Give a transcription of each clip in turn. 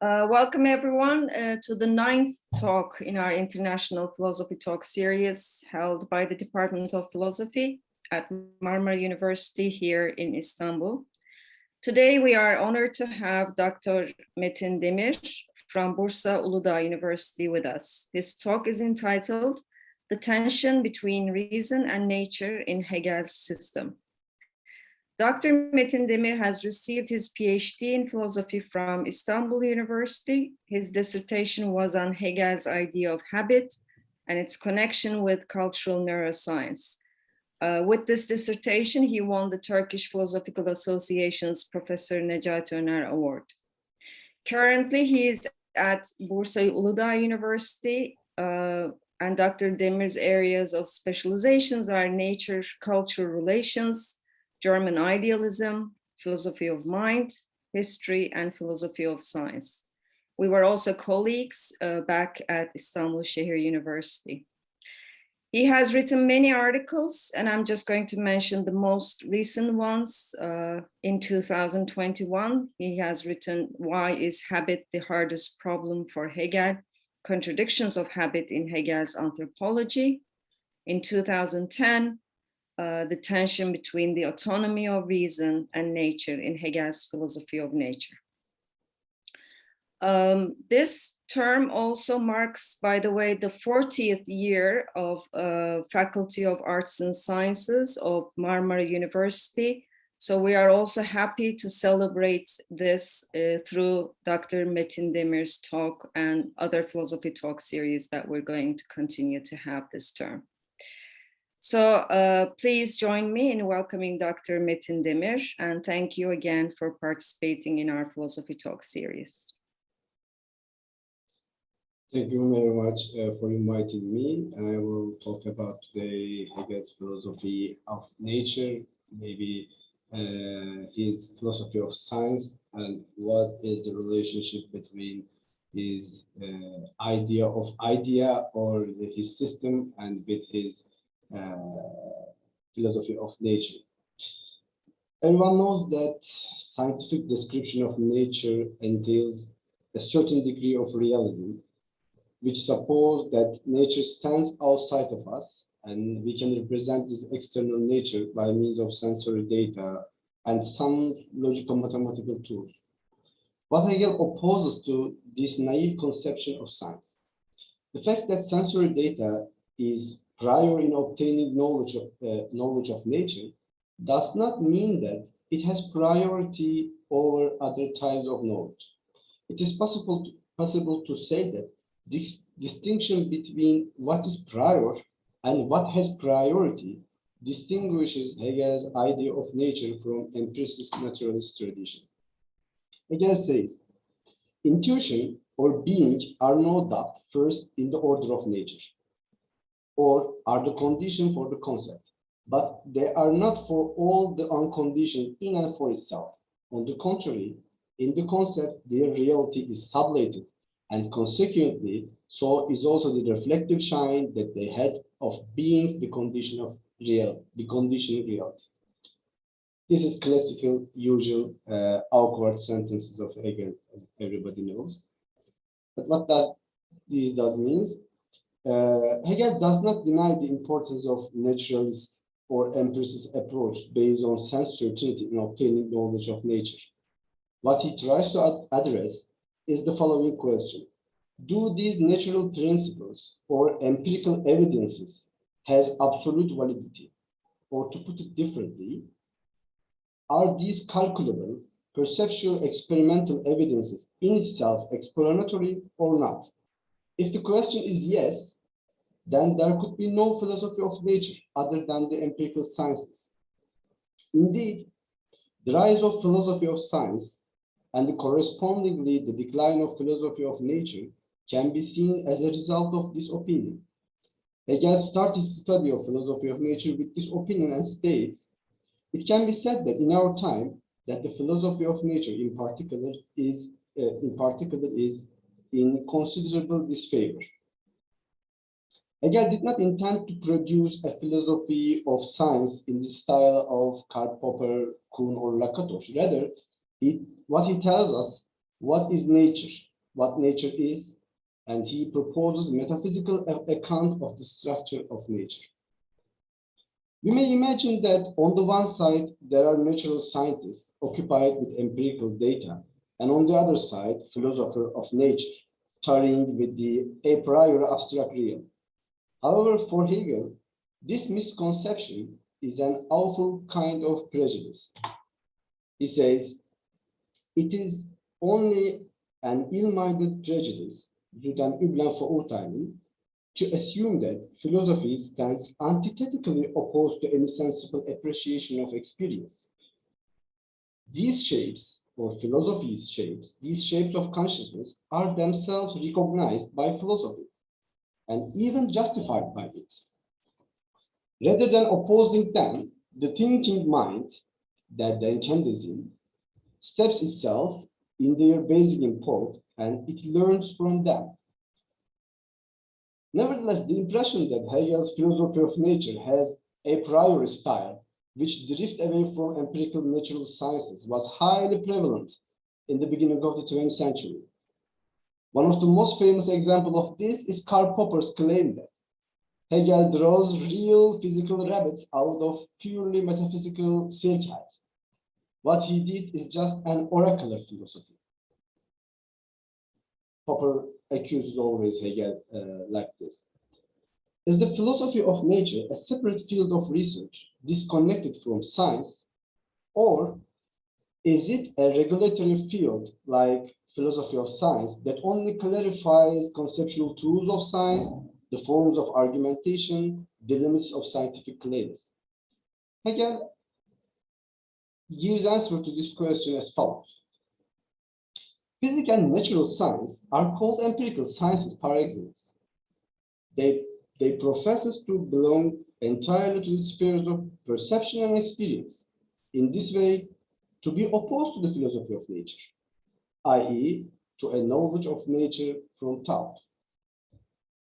Welcome everyone to the 9th talk in our International Philosophy Talk series held by the Department of Philosophy at Marmara University here in Istanbul. Today we are honored to have Dr. Metin Demir from Bursa Uludağ University with us. His talk is entitled "The Tension Between Reason and Nature in Hegel's System." Dr. Metin Demir has received his PhD in philosophy from Istanbul University. His dissertation was on Hegel's idea of habit and its connection with cultural neuroscience. With this dissertation, he won the Turkish Philosophical Association's Professor Necati Öner Award. Currently, he is at Bursa Uludağ University, and Dr. Demir's areas of specializations are nature-culture relations, German idealism, philosophy of mind, history, and philosophy of science. We were also colleagues back at Istanbul Şehir University. He has written many articles, and I'm just going to mention the most recent ones. In 2021, he has written "Why is Habit the Hardest Problem for Hegel? Contradictions of Habit in Hegel's Anthropology." In 2010, the tension between the autonomy of reason and nature in Hegel's philosophy of nature. This term also marks, by the way, the 40th year of Faculty of Arts and Sciences of Marmara University. So we are also happy to celebrate this through Dr. Metin Demir's talk and other philosophy talk series that we're going to continue to have this term. So please join me in welcoming Dr. Metin Demir, and thank you again for participating in our philosophy talk series. Thank you very much for inviting me. I will talk about today Hegel's philosophy of nature, maybe his philosophy of science, and what is the relationship between his idea of idea or his system and with his philosophy of nature. Everyone knows that scientific description of nature entails a certain degree of realism, which suppose that nature stands outside of us, and we can represent this external nature by means of sensory data and some logical mathematical tools. What Hegel opposes to this naive conception of science, the fact that sensory data is prior in obtaining knowledge of nature does not mean that it has priority over other types of knowledge. It is possible to say that this distinction between what is prior and what has priority distinguishes Hegel's idea of nature from empiricist naturalist tradition. Hegel says, intuition or being are no doubt first in the order of nature, or are the condition for the concept, but they are not for all the unconditioned in and for itself. On the contrary, in the concept, their reality is sublated, and consequently, so is also the reflective shine that they had of being the condition of the conditioned reality. This is classical, usual, awkward sentences of Hegel, as everybody knows. But what does this means? Hegel does not deny the importance of naturalist or empiricist approach based on sense certainty in obtaining knowledge of nature. What he tries to address is the following question: do these natural principles or empirical evidences has absolute validity? Or to put it differently, are these calculable, perceptual experimental evidences in itself explanatory or not? If the question is yes, then there could be no philosophy of nature other than the empirical sciences. Indeed, the rise of philosophy of science and correspondingly the decline of philosophy of nature can be seen as a result of this opinion. Hegel started his study of philosophy of nature with this opinion and states, it can be said that in our time that the philosophy of nature in particular is in considerable disfavor. Hegel did not intend to produce a philosophy of science in the style of Karl Popper, Kuhn, or Lakatos. Rather, what he tells us, what is nature? what nature is, and he proposes metaphysical account of the structure of nature. We may imagine that on the one side, there are natural scientists occupied with empirical data, and on the other side, philosophers of nature, tarrying with the a priori abstract real. However, for Hegel, this misconception is an awful kind of prejudice. He says, it is only an ill-minded prejudice, zu den üblen Verurteilen, to assume that philosophy stands antithetically opposed to any sensible appreciation of experience. These shapes, or philosophy's shapes, these shapes of consciousness are themselves recognized by philosophy and even justified by it. Rather than opposing them, the thinking mind, that Denkendism, steps itself in their basic import and it learns from them. Nevertheless, the impression that Hegel's philosophy of nature has a priori style, which drift away from empirical natural sciences, was highly prevalent in the beginning of the 20th century. One of the most famous examples of this is Karl Popper's claim that Hegel draws real physical rabbits out of purely metaphysical silk hats. What he did is just an oracular philosophy. Popper accuses always Hegel like this. Is the philosophy of nature a separate field of research disconnected from science, or is it a regulatory field like philosophy of science that only clarifies conceptual tools of science, the forms of argumentation, the limits of scientific claims? Hegel gives answer to this question as follows. Physics and natural science are called empirical sciences par excellence. They profess to belong entirely to the spheres of perception and experience. In this way, to be opposed to the philosophy of nature, i.e., to a knowledge of nature from thought.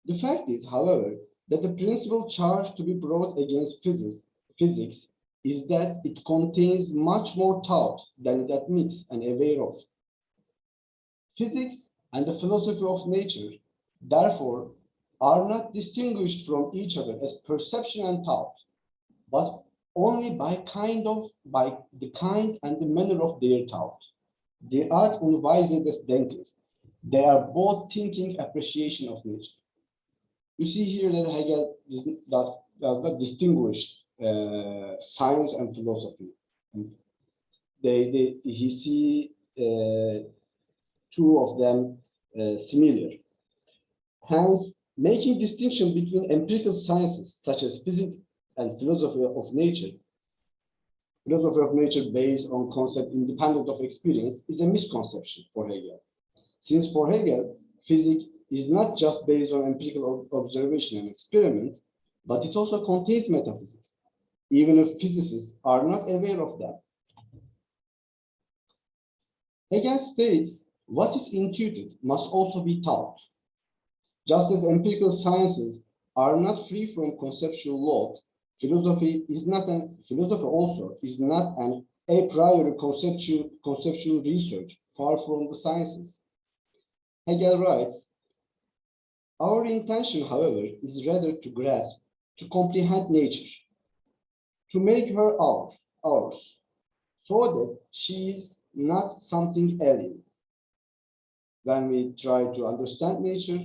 The fact is, however, that the principal charge to be brought against physics is that it contains much more thought than it admits and aware of. Physics and the philosophy of nature, therefore, are not distinguished from each other as perception and thought, but only by the kind and the manner of their thought. The Art und Weise des Denkens. They are both thinking appreciation of nature. You see here that Hegel does not distinguish science and philosophy. He sees two of them similar. Hence, making distinction between empirical sciences such as physics and philosophy of nature based on concept independent of experience is a misconception for Hegel. Since for Hegel, physics is not just based on empirical observation and experiment, but it also contains metaphysics, even if physicists are not aware of them. Hegel states what is intuited must also be taught. Just as empirical sciences are not free from conceptual load, philosophy also is not an a priori conceptual research, far from the sciences. Hegel writes, our intention, however, is rather to grasp, to comprehend nature, to make her ours, so that she is not something alien. When we try to understand nature,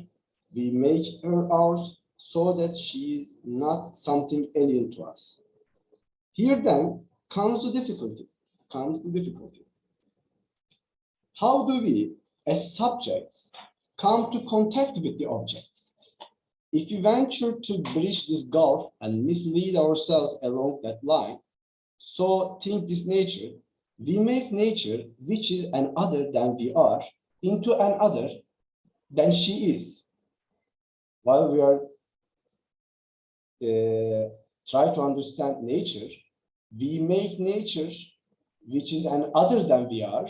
we make her ours so that she is not something alien to us. Here then comes the difficulty. How do we, as subjects, come to contact with the objects? If we venture to bridge this gulf and mislead ourselves along that line, so think this nature, we make nature, which is an other than we are, into an other than she is. While we are try to understand nature, we make nature, which is an other than we are,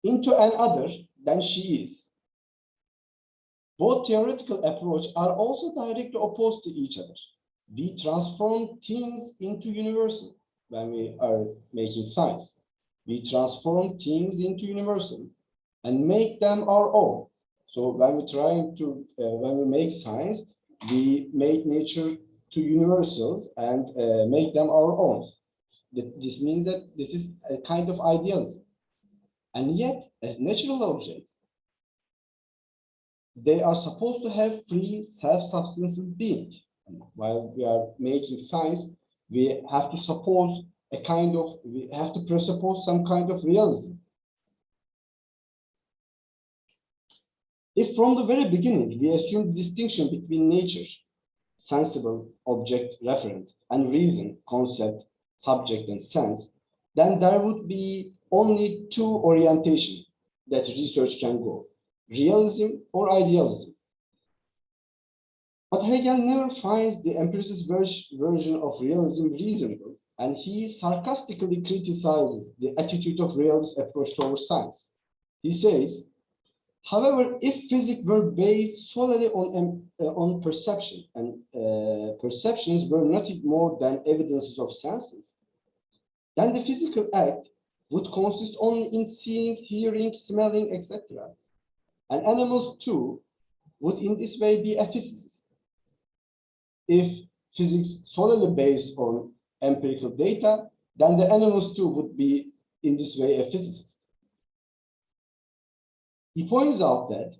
into an other than she is. Both theoretical approaches are also directly opposed to each other. We transform things into universal when we are making science. We transform things into universal, and make them our own. So when we're trying to, when we make science, we make nature to universals and make them our own. This means that this is a kind of idealism. And yet, as natural objects, they are supposed to have free, self-subsistent being. And while we are making science, we have to suppose we have to presuppose some kind of realism. If from the very beginning we assume the distinction between nature, sensible, object, referent, and reason, concept, subject, and sense, then there would be only two orientations that research can go: realism or idealism. But Hegel never finds the empiricist version of realism reasonable, and he sarcastically criticizes the attitude of realist approach towards science. He says, however, if physics were based solely on perception, and perceptions were nothing more than evidences of senses, then the physical act would consist only in seeing, hearing, smelling, etc. And animals too would in this way be a physicist. If physics solely based on empirical data, then the animals too would be in this way a physicist. He points out that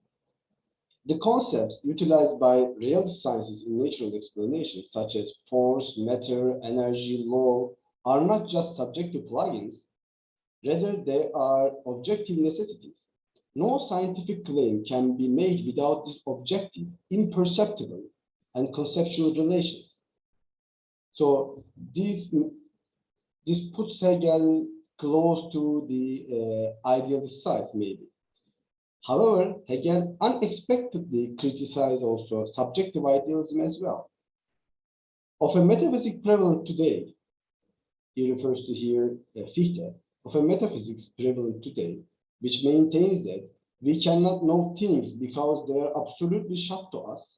the concepts utilized by realist sciences in natural explanations, such as force, matter, energy, law, are not just subjective plugins, rather they are objective necessities. No scientific claim can be made without this objective, imperceptible, and conceptual relations. So this puts Hegel close to the idealist side, maybe. However, Hegel unexpectedly criticized also subjective idealism as well. Of a metaphysics prevalent today, he refers to here Fichte, of a metaphysics prevalent today, which maintains that we cannot know things because they are absolutely shut to us,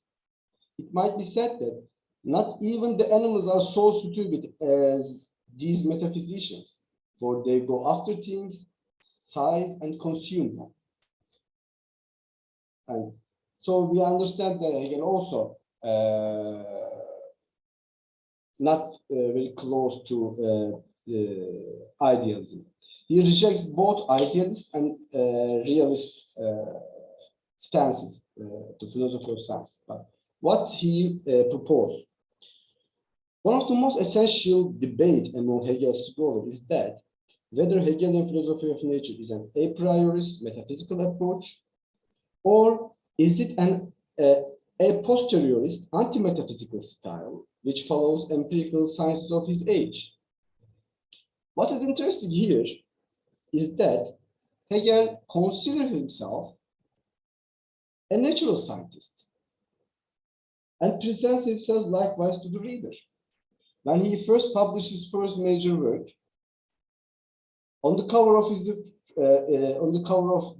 it might be said that not even the animals are so stupid as these metaphysicians, for they go after things, size, and consume them. And so we understand that Hegel also not very close to idealism. He rejects both idealist and realist stances to philosophy of science. But what he proposed, one of the most essential debate among Hegel's scholars is that whether Hegelian philosophy of nature is an a priorist metaphysical approach, or is it an a posteriorist anti-metaphysical style which follows empirical sciences of his age. What is interesting here is that Hegel considers himself a natural scientist and presents himself likewise to the reader. When he first published his first major work, on the cover of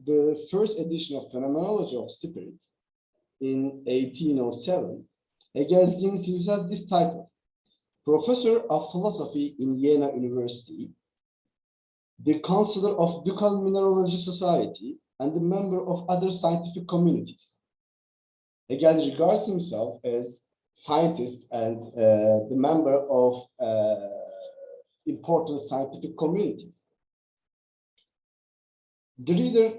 the first edition of Phenomenology of Spirit in 1807, Hegel gives himself this title: Professor of Philosophy in Jena University, the Counselor of Ducal Mineralogy Society, and the member of other scientific communities. Hegel regards himself as scientist and the member of important scientific communities. The reader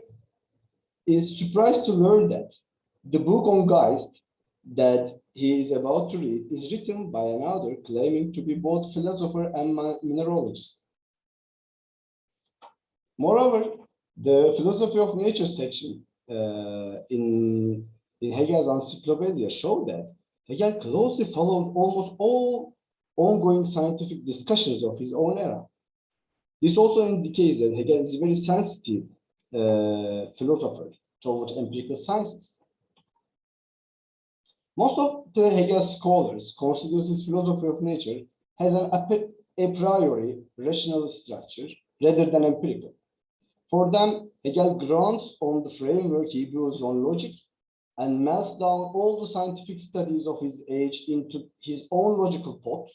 is surprised to learn that the book on Geist that he is about to read is written by an author claiming to be both philosopher and mineralogist. Moreover, the philosophy of nature section in Hegel's Encyclopedia showed that Hegel closely follows almost all ongoing scientific discussions of his own era. This also indicates that Hegel is a very sensitive philosopher towards empirical sciences. Most of the Hegel scholars consider his philosophy of nature has an a priori rational structure rather than empirical. For them, Hegel grounds on the framework he builds on logic and melts down all the scientific studies of his age into his own logical pot.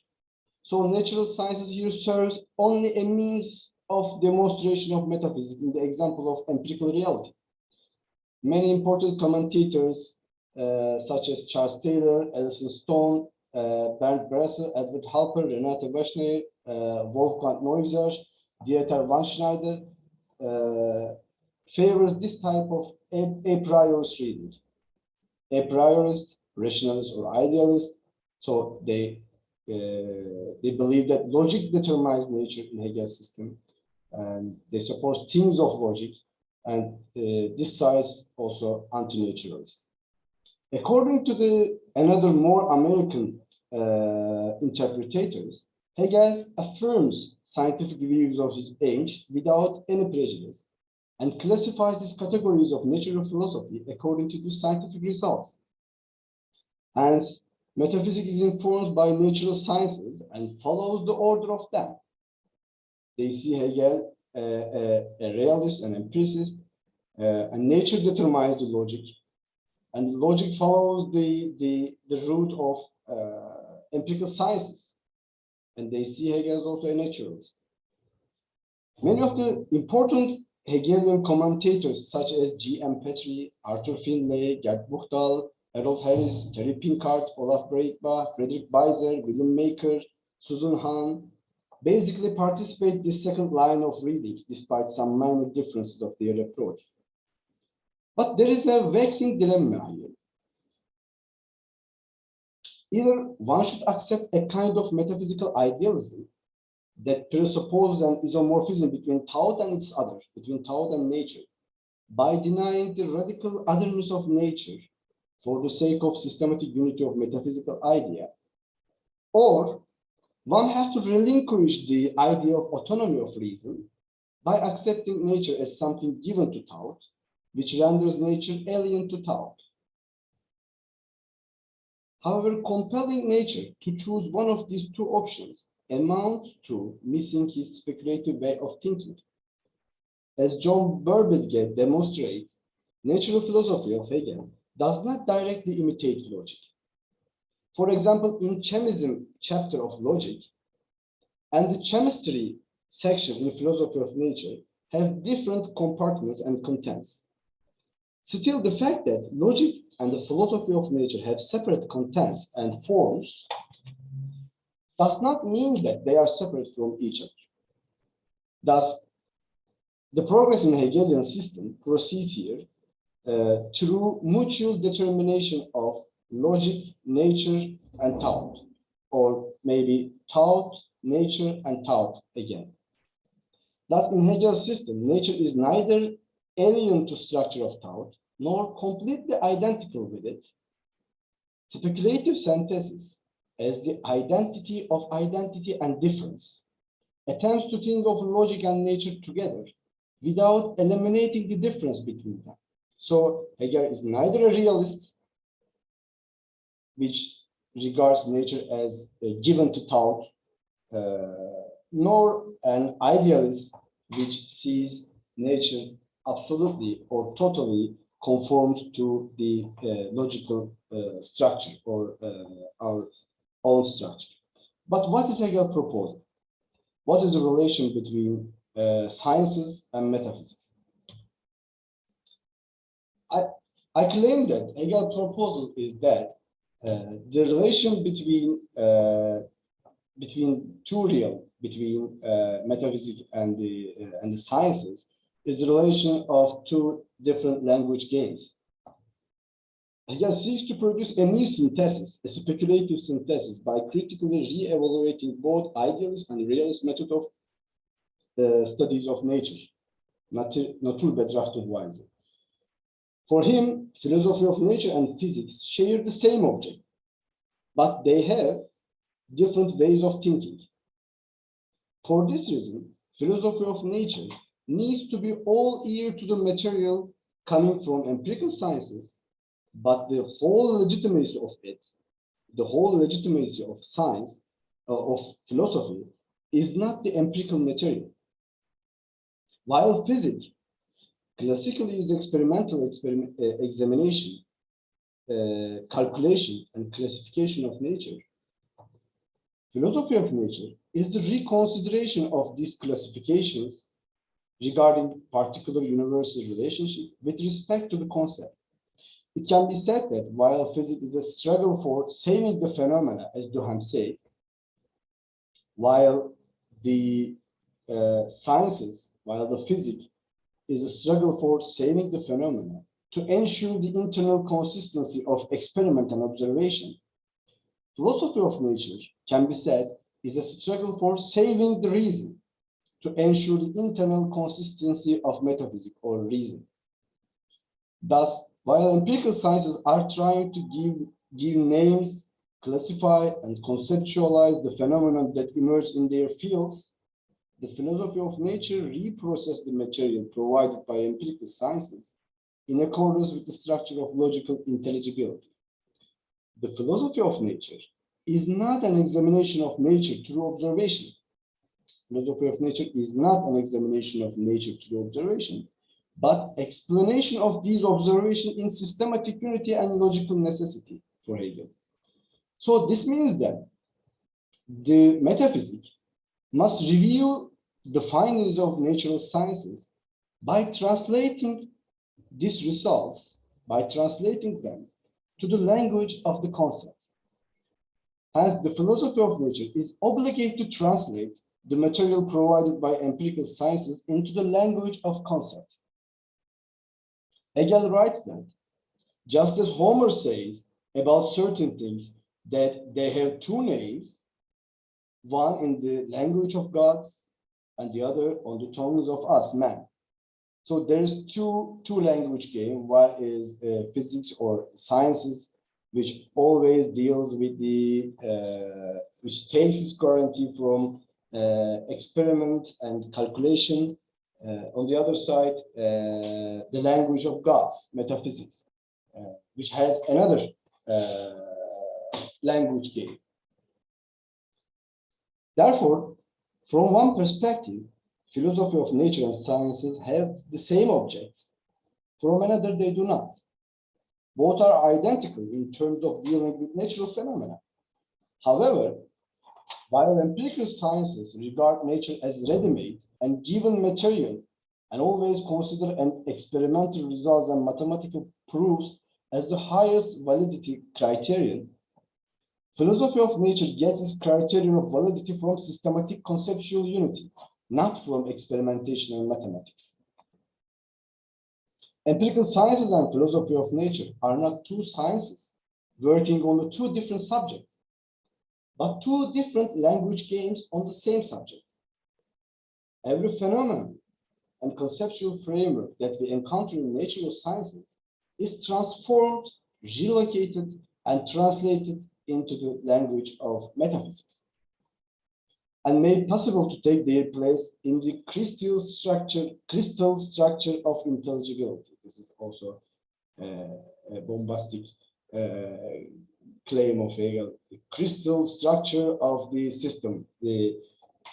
So natural sciences here serves only a means of demonstration of metaphysics in the example of empirical reality. many important commentators such as Charles Taylor, Alison Stone, Bernd Brassel, Edward Halper, Renate Wagner, Wolfgang Neuser, Dieter Van Schneider favors this type of a priorist reading. A priorist, rationalist, or idealist. So they believe that logic determines nature in Hegel's system, and they support themes of logic, and this side is also anti-naturalist. According to another more American interpreters, Hegel affirms scientific views of his age without any prejudice and classifies these categories of natural philosophy according to the scientific results. Hence, metaphysics is informed by natural sciences and follows the order of them. They see Hegel a realist and empiricist, and nature determines the logic, and logic follows the route of empirical sciences. And they see Hegel as also a naturalist. Many of the important Hegelian commentators, such as G.M. Petrie, Arthur Findlay, Gerd Buchdahl, Harold Harris, Terry Pinkart, Olaf Breitbach, Friedrich Beiser, William Maker, Susan Hahn, basically participate in this second line of reading, despite some minor differences of their approach. But there is a vexing dilemma here. Either one should accept a kind of metaphysical idealism that presupposes an isomorphism between thought and its other, between thought and nature, by denying the radical otherness of nature for the sake of systematic unity of metaphysical idea, or one has to relinquish the idea of autonomy of reason by accepting nature as something given to thought, which renders nature alien to thought. However, compelling nature to choose one of these two options amounts to missing his speculative way of thinking. As John Burbidge demonstrates, natural philosophy of Hegel does not directly imitate logic. For example, in chemism chapter of logic and the chemistry section in philosophy of nature have different compartments and contents. Still, the fact that logic and the philosophy of nature have separate contents and forms does not mean that they are separate from each other. Thus, the progress in Hegelian system proceeds here through mutual determination of logic, nature, and thought, or maybe thought, nature, and thought again. Thus, in Hegel's system, nature is neither alien to structure of thought, nor completely identical with it. Speculative synthesis as the identity of identity and difference attempts to think of logic and nature together without eliminating the difference between them. So Hegel is neither a realist, which regards nature as given to thought, nor an idealist, which sees nature absolutely or totally conforms to the logical structure or our own structure. But what is Hegel proposing? What is the relation between sciences and metaphysics? I claim that Hegel's proposal is that the relation between metaphysics and the sciences is the relation of two different language games. Hegel seeks to produce a new synthesis, a speculative synthesis, by critically re-evaluating both idealist and realist method of studies of nature, Naturbetrachtungsweise. For him, philosophy of nature and physics share the same object, but they have different ways of thinking. For this reason, philosophy of nature needs to be all ear to the material coming from empirical sciences, but the whole legitimacy of it, the whole legitimacy of science, of philosophy, is not the empirical material. While physics classically is experimental examination, calculation, and classification of nature, philosophy of nature is the reconsideration of these classifications regarding particular universal relationship with respect to the concept. It can be said that while physics is a struggle for saving the phenomena, as Duhem said, while the sciences, while the physics is a struggle for saving the phenomena to ensure the internal consistency of experiment and observation, philosophy of nature can be said is a struggle for saving the reason to ensure the internal consistency of metaphysics or reason. Thus, while empirical sciences are trying to give names, classify, and conceptualize the phenomena that emerge in their fields, the philosophy of nature reprocesses the material provided by empirical sciences in accordance with the structure of logical intelligibility. The philosophy of nature is not an examination of nature through observation. Philosophy of nature is not an examination of nature through observation, but explanation of these observations in systematic unity and logical necessity for Hegel. So this means that the metaphysics must review the findings of natural sciences by translating these results, by translating them to the language of the concepts. Hence, the philosophy of nature is obligated to translate the material provided by empirical sciences into the language of concepts. Hegel writes that, just as Homer says about certain things that they have two names, one in the language of gods and the other on the tongues of us, man. So there's two language game. One is physics or sciences, which always deals with the, which takes its guarantee from experiment and calculation. On the other side, the language of gods, metaphysics, which has another language game. Therefore, from one perspective, philosophy of nature and sciences have the same objects. From another, they do not. Both are identical in terms of dealing with natural phenomena. However, while empirical sciences regard nature as ready-made and given material and always consider an experimental results and mathematical proofs as the highest validity criterion, philosophy of nature gets its criterion of validity from systematic conceptual unity, not from experimentation and mathematics. Empirical sciences and philosophy of nature are not two sciences working on the two different subjects, but two different language games on the same subject. Every phenomenon and conceptual framework that we encounter in natural sciences is transformed, relocated, and translated into the language of metaphysics, and made possible to take their place in the crystal structure of intelligibility. This is also a bombastic claim of Hegel. The crystal structure of the system, in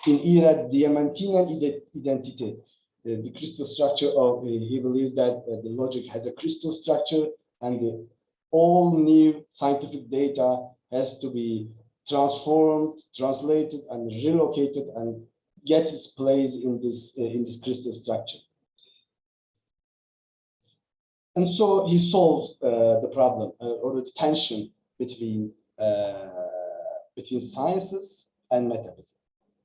ihrer diamantinen Identität, the crystal structure of, he believes that the logic has a crystal structure, and all new scientific data has to be transformed, translated, and relocated, and get its place in this crystal structure. And so he solves the problem or the tension between sciences and metaphysics.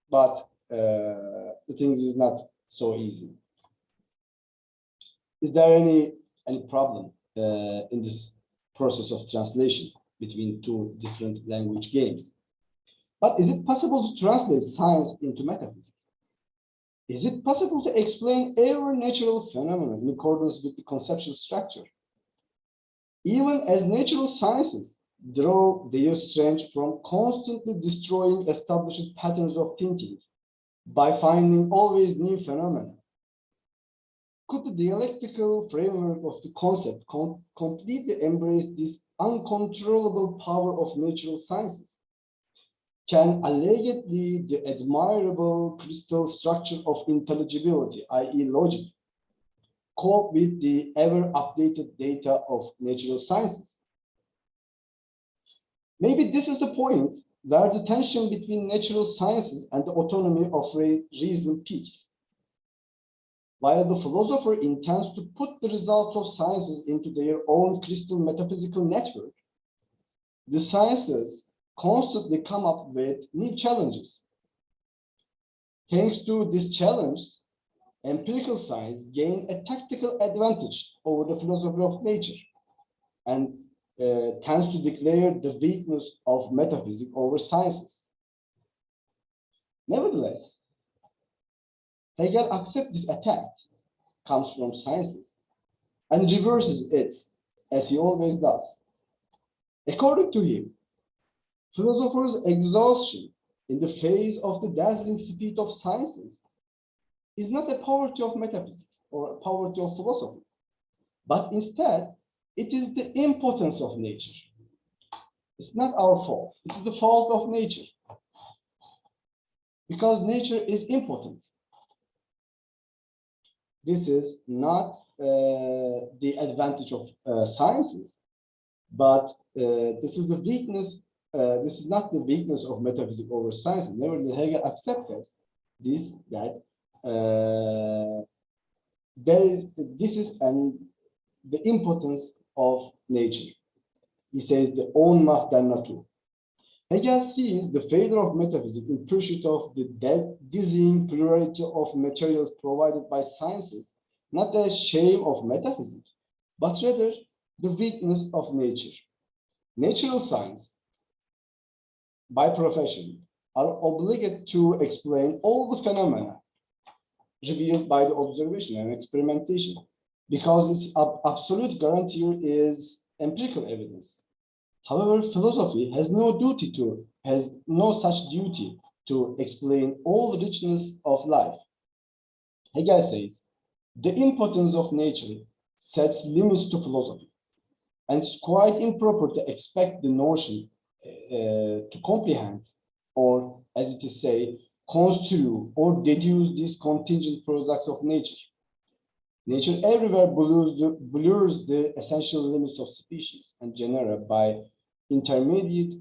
But the thing is not so easy. Is there any problem in this process of translation between two different language games? But is it possible to translate science into metaphysics? Is it possible to explain every natural phenomenon in accordance with the conceptual structure? Even as natural sciences draw their strength from constantly destroying established patterns of thinking by finding always new phenomena, could the dialectical framework of the concept completely embrace this uncontrollable power of natural sciences? Can allegedly the admirable crystal structure of intelligibility, i.e. logic, cope with the ever-updated data of natural sciences? Maybe this is the point where the tension between natural sciences and the autonomy of reason peaks. While the philosopher intends to put the results of sciences into their own crystal metaphysical network, the sciences constantly come up with new challenges. Thanks to this challenge, empirical science gained a tactical advantage over the philosophy of nature and tends to declare the weakness of metaphysics over sciences. Nevertheless, Hegel accepts this attack comes from sciences and reverses it, as he always does. According to him, philosophers' exhaustion in the face of the dazzling speed of sciences is not a poverty of metaphysics or a poverty of philosophy, but instead, it is the impotence of nature. It's not our fault. It's the fault of nature. Because nature is impotent. This is not the advantage of sciences, but this is the weakness. This is not the weakness of metaphysics over sciences. Nevertheless, Hegel accepts this, that this is the impotence of nature. He says the Ohnmacht der Natur. Hegel sees the failure of metaphysics in pursuit of the dizzying plurality of materials provided by sciences, not a shame of metaphysics, but rather the weakness of nature. Natural science, by profession, are obliged to explain all the phenomena revealed by the observation and experimentation, because its absolute guarantor is empirical evidence. However, philosophy has no such duty to explain all the richness of life. Hegel says, the impotence of nature sets limits to philosophy, and it's quite improper to expect the notion to comprehend, or as it is said, construe or deduce these contingent products of nature. Nature everywhere blurs the essential limits of species and genera by intermediate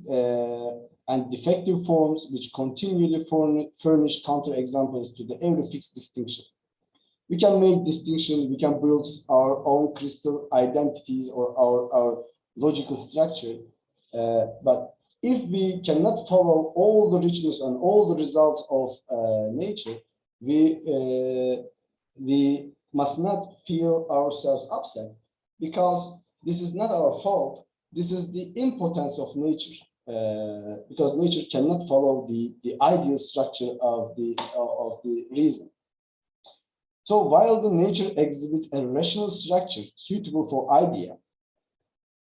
and defective forms which continually furnish counterexamples to the every fixed distinction. We can make distinction, we can build our own crystal identities or our logical structure, but if we cannot follow all the richness and all the results of nature, we must not feel ourselves upset, because this is not our fault. This is the impotence of nature, because nature cannot follow the ideal structure of the reason. So while the nature exhibits a rational structure suitable for idea,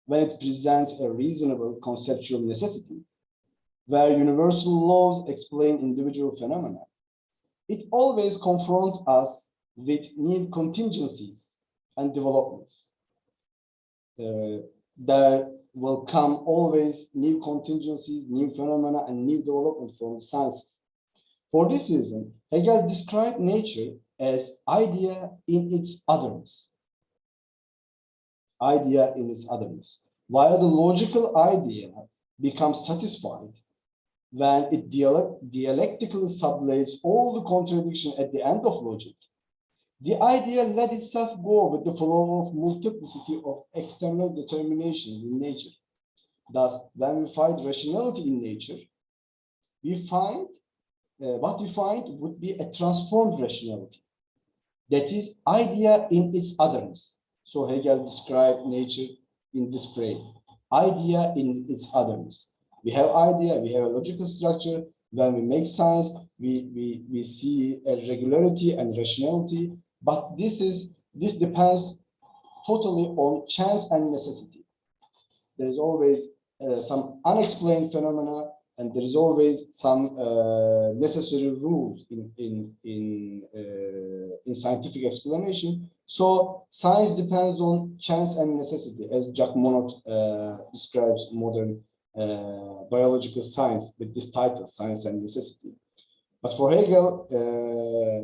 when it presents a reasonable conceptual necessity, where universal laws explain individual phenomena, it always confronts us with new contingencies and developments. There will come always new contingencies, new phenomena, and new development from sciences. For this reason, Hegel described nature as idea in its otherness. Idea in its otherness. While the logical idea becomes satisfied when it dialectically sublates all the contradiction at the end of logic, the idea let itself go with the flow of multiplicity of external determinations in nature. Thus, when we find rationality in nature, what we find would be a transformed rationality. That is, idea in its otherness. So Hegel described nature in this frame. Idea in its otherness. We have idea, we have a logical structure. When we make science, we see a regularity and rationality, but this depends totally on chance and necessity. There is always some unexplained phenomena, and there is always some necessary rules in scientific explanation. So science depends on chance and necessity, as Jacques Monod describes modern biological science with this title, Science and Necessity. But for Hegel,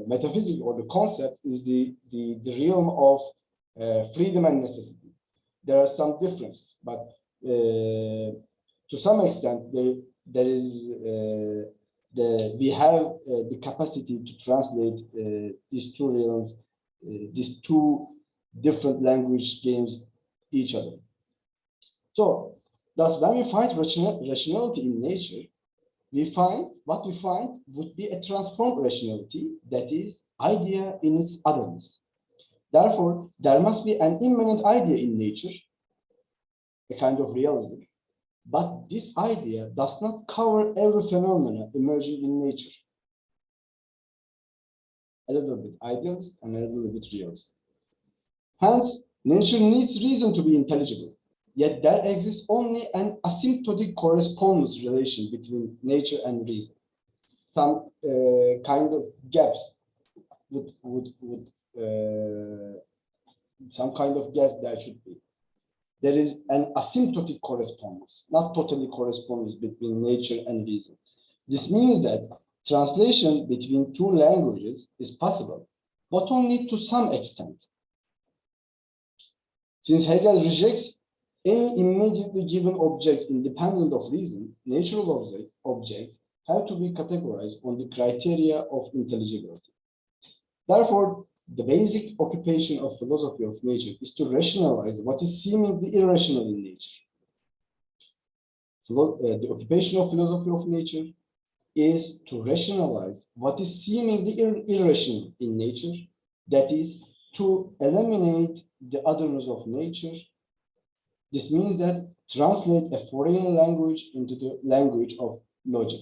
metaphysics or the concept is the realm of freedom and necessity. There are some differences, but to some extent, there is we have the capacity to translate these two realms, these two different language games each other. So thus when we find rationality in nature, what we find would be a transformed rationality, that is, idea in its otherness. Therefore, there must be an immanent idea in nature, a kind of realism, but this idea does not cover every phenomenon emerging in nature. A little bit idealist and a little bit realist. Hence, nature needs reason to be intelligible. Yet there exists only an asymptotic correspondence relation between nature and reason. Some kind of gaps some kind of guess there should be. There is an asymptotic correspondence, not totally correspondence between nature and reason. This means that translation between two languages is possible, but only to some extent. Since Hegel rejects any immediately given object independent of reason, natural objects have to be categorized on the criteria of intelligibility. Therefore, the basic occupation of philosophy of nature is to rationalize what is seemingly irrational in nature. The occupation of philosophy of nature is to rationalize what is seemingly irrational in nature, that is, to eliminate the otherness of nature. This means that translate a foreign language into the language of logic.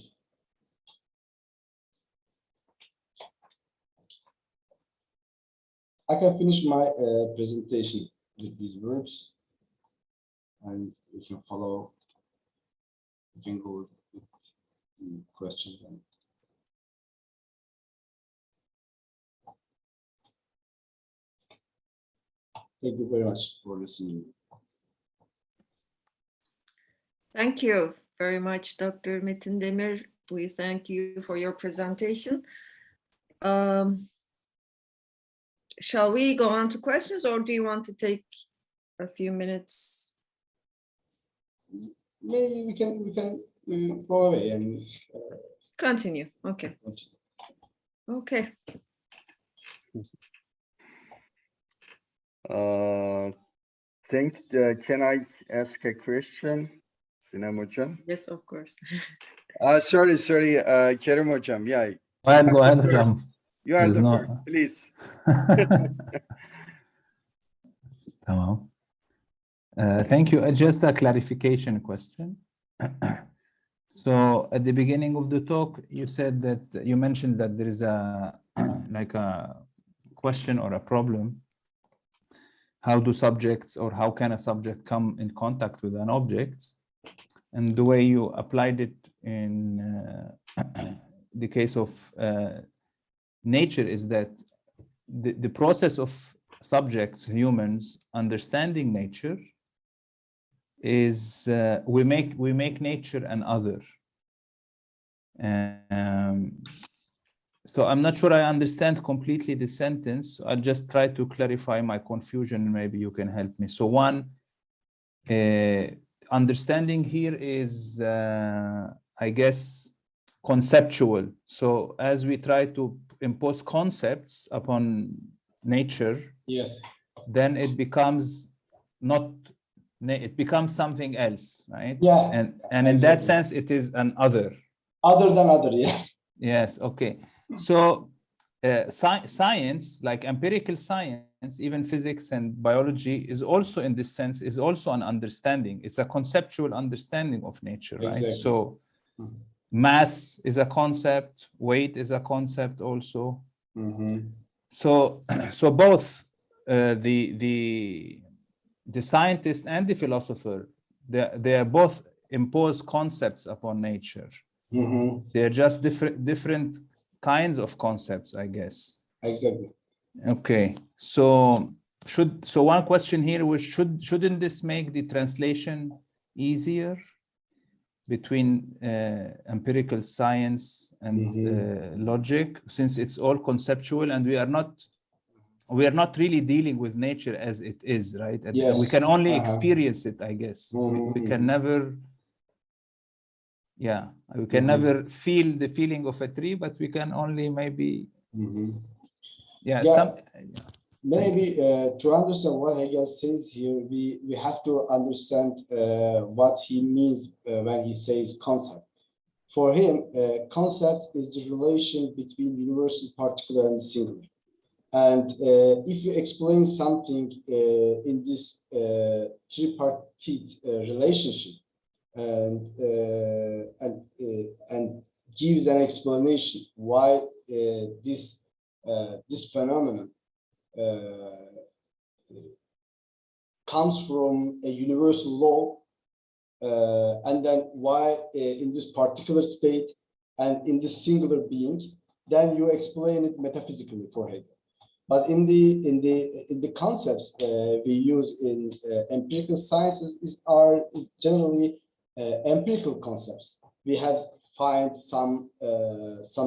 I can finish my presentation with these words, and we can follow. We can go with the questions. Thank you very much for listening. Thank you very much, Dr. Metin Demir. We thank you for your presentation. Shall we go on to questions, or do you want to take a few minutes? Maybe we can go away and continue. Okay. Okay. Can I ask a question, Sinem Hocam? Yes, of course. Sorry, Kerim Hocam. Yeah. Go ahead, Hocam. You are the first, please. Tamam. Thank you. Just a clarification question. So at the beginning of the talk, you said that you mentioned that there is a like a question or a problem. How do subjects, or how can a subject come in contact with an object? And the way you applied it in the case of nature is that the process of subjects, humans, understanding nature is we make nature an other. So I'm not sure I understand completely the sentence. I'll just try to clarify my confusion. Maybe you can help me. So one, understanding here is, I guess, conceptual. So as we try to impose concepts upon nature, yes, then it becomes it becomes something else, right? Yeah. And in that sense, it is an other. Other than other, yes. Yes, okay. So science, like empirical science, even physics and biology, is also in this sense, is also an understanding. It's a conceptual understanding of nature, right? Exactly. So mass is a concept, weight is a concept also. Mm-hmm. So both the scientist and the philosopher, they are both impose concepts upon nature. Mm-hmm. They're just different kinds of concepts, I guess. Exactly. Okay. So one question here was, shouldn't this make the translation easier between empirical science and logic, since it's all conceptual and we are not really dealing with nature as it is, right? Yes. We can only experience it, I guess. We can never Yeah, we can never feel the feeling of a tree, but we can only maybe, yeah, Yeah. Maybe to understand what Hegel says here, we have to understand what he means when he says concept. For him, concept is the relation between universal, particular, and singular. And if you explain something in this tripartite relationship and gives an explanation why this phenomenon comes from a universal law, and then why in this particular state and in this singular being, then you explain it metaphysically for Hegel. But in the concepts we use in empirical sciences are generally empirical concepts. We have find some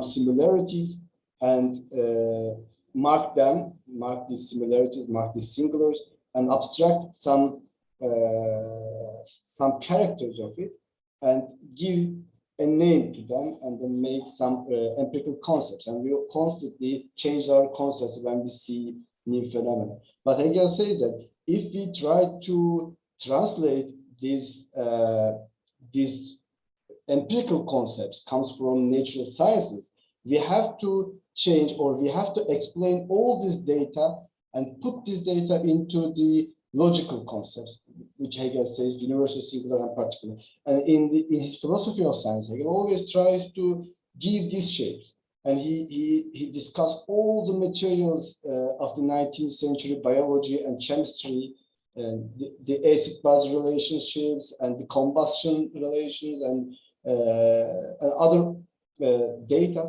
similarities and mark these similarities, mark these singulars, and abstract some characters of it, and give a name to them, and then make some empirical concepts. And we will constantly change our concepts when we see new phenomena. But Hegel says that if we try to translate these empirical concepts comes from natural sciences, we have to change, or we have to explain all this data and put this data into the logical concepts, which Hegel says universal, singular, and particular. And in his philosophy of science, Hegel always tries to give these shapes. And he discussed all the materials of the 19th century biology and chemistry, and the acid-base relationships and the combustion relations and other data,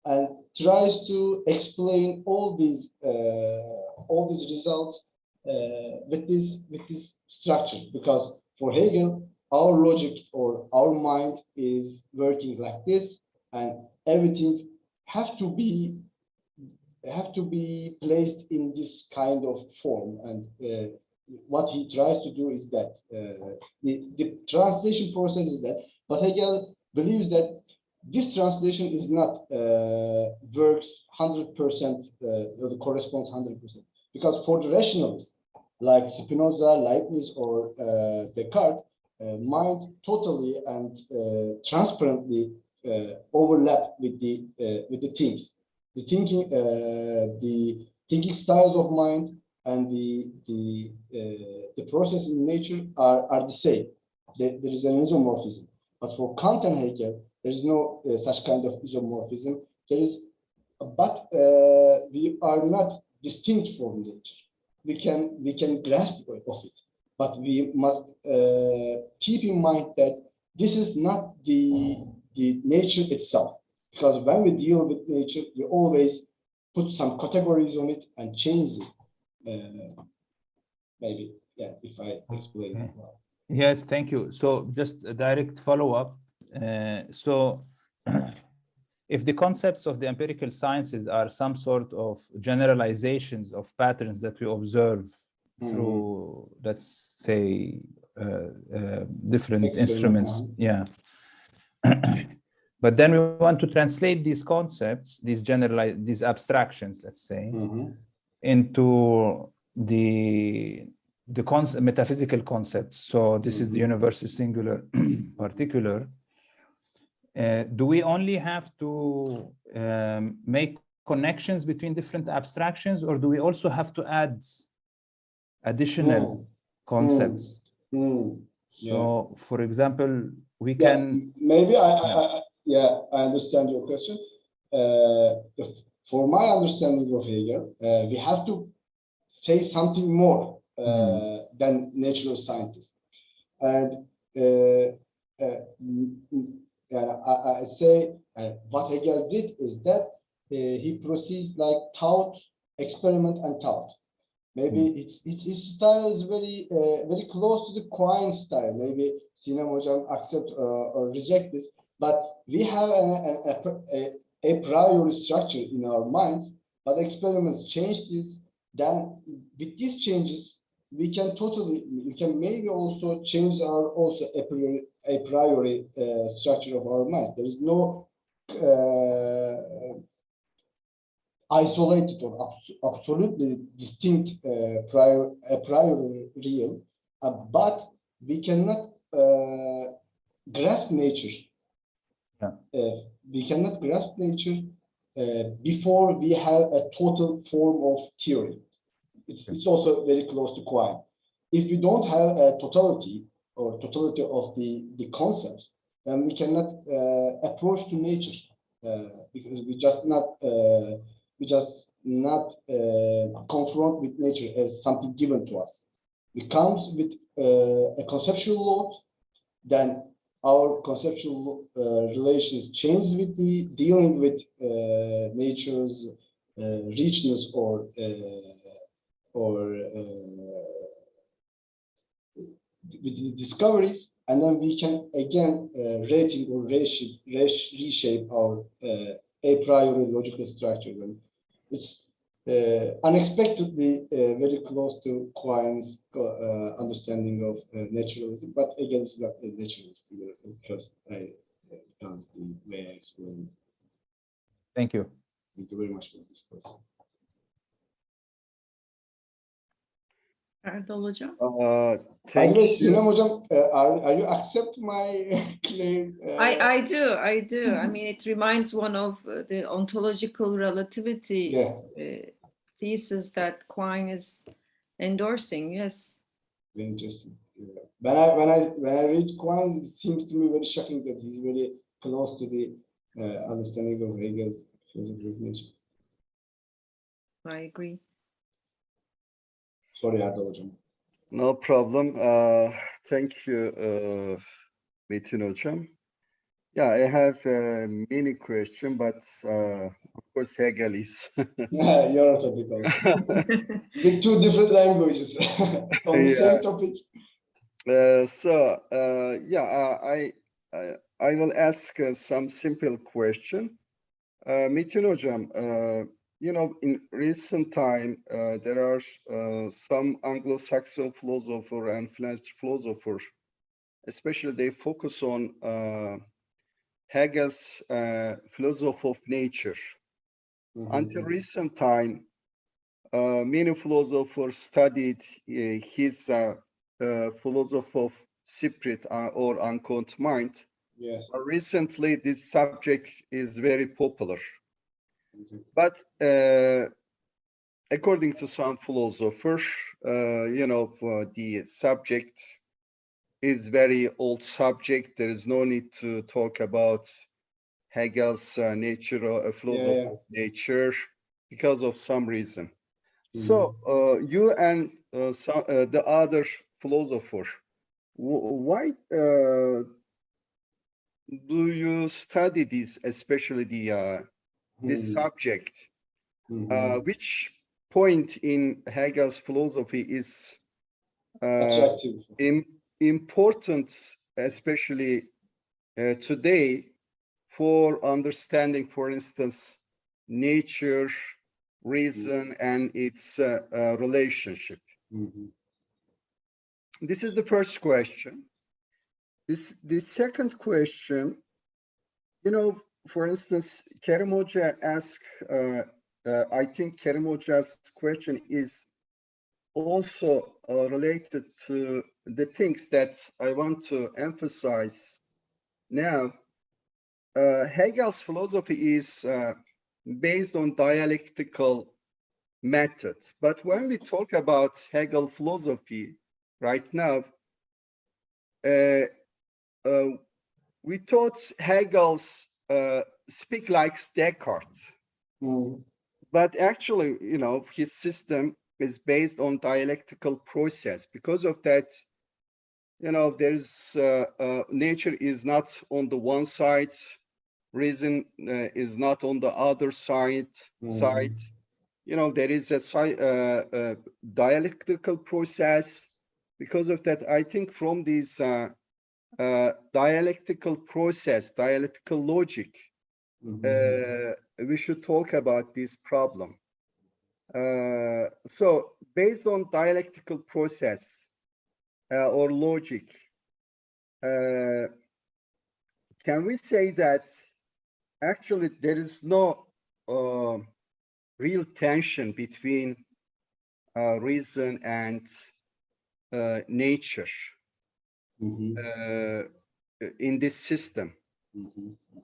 and tries to explain all these results with this structure, because for Hegel, our logic or our mind is working like this, and everything have to be placed in this kind of form. And what he tries to do is that the translation process is that, but Hegel believes that this translation is not works 100%, or corresponds 100%, because for the rationalists like Spinoza, Leibniz, or Descartes, mind totally and transparently overlap with the things, the thinking styles of mind and the process in nature are the same. There is an isomorphism. But for Kant and Hegel, there is no such kind of isomorphism. There is, but we are not distinct from nature. We can grasp of it, but we must keep in mind that this is not the nature itself. Because when we deal with nature, we always put some categories on it and change it. Maybe, yeah, if I explain it well. Yes, thank you. So just a direct follow-up. So if the concepts of the empirical sciences are some sort of generalizations of patterns that we observe through, let's say, different instruments, yeah. But then we want to translate these concepts, these abstractions, let's say, into the metaphysical concepts. So this is the universal, singular, particular. Do we only have to make connections between different abstractions, or do we also have to add additional concepts? So, for example, we can... Maybe I understand your question. For my understanding of Hegel, we have to say something more than natural scientists. And I say what Hegel did is that he proceeds like thought, experiment, and thought. Maybe his style is very very close to the Quine style. Maybe Sinem Hocam accept or reject this, but we have a priori structure in our minds, but experiments change this. Then with these changes, we can maybe also change our a a priori structure of our minds. There is no isolated or absolutely distinct a priori real, but we cannot grasp nature. We cannot grasp nature before we have a total form of theory. It's also very close to quine. If we don't have a totality or totality of the concepts, then we cannot approach to nature because we just not confront with nature as something given to us. It comes with a conceptual load, then our conceptual relations change with the dealing with nature's richness or with the discoveries, and then we can again rating or reshape our a priori logical structure. And it's unexpectedly very close to Quine's understanding of naturalism, but again, it's not a naturalist because I can't the way I explain. Thank you. Thank you very much for this question. Erdal Hocam. By the Thank way, you. Sinem Hocam, are you accept my claim? I do. I mean, it reminds one of the ontological relativity thesis that Quine is endorsing. Yes. Very interesting. When I read Quine, it seems to me very shocking that he's very close to the understanding of Hegel's philosophy of nature. I agree. Sorry, Erdal Hocam. No problem. Thank you, Metin Hocam. Yeah, I have a mini question, but of course Hegel is. Your topic also. With two different languages on the same topic. I will ask some simple question. Metin Hocam, you know, in recent time, there are some Anglo-Saxon philosopher and French philosopher, especially they focus on Hegel's philosophy of nature. Until recent time, many philosophers studied his philosophy of spirit or unconscious mind. Yes. Recently, this subject is very popular. But according to some philosophers, you know, the subject is very old subject. There is no need to talk about Hegel's nature or philosophy of nature because of some reason. So you and the other philosophers, why do you study this, especially the this subject? Which point in Hegel's philosophy is attractive, important, especially today, for understanding, for instance, nature, reason, and its relationship? This is the first question. The second question, you know, for instance, Kerim Hoca asked, I think Kerim Hoca's question is also related to the things that I want to emphasize now. Hegel's philosophy is based on dialectical method. But when we talk about Hegel philosophy right now, we thought Hegel's speak like Descartes. But actually, you know, his system is based on dialectical process. Because of that, you know, there's nature is not on the one side, reason is not on the other side. You know, there is a dialectical process. Because of that, I think from this dialectical process, dialectical logic, we should talk about this problem. So based on dialectical process or logic, can we say that actually there is no real tension between reason and nature in this system?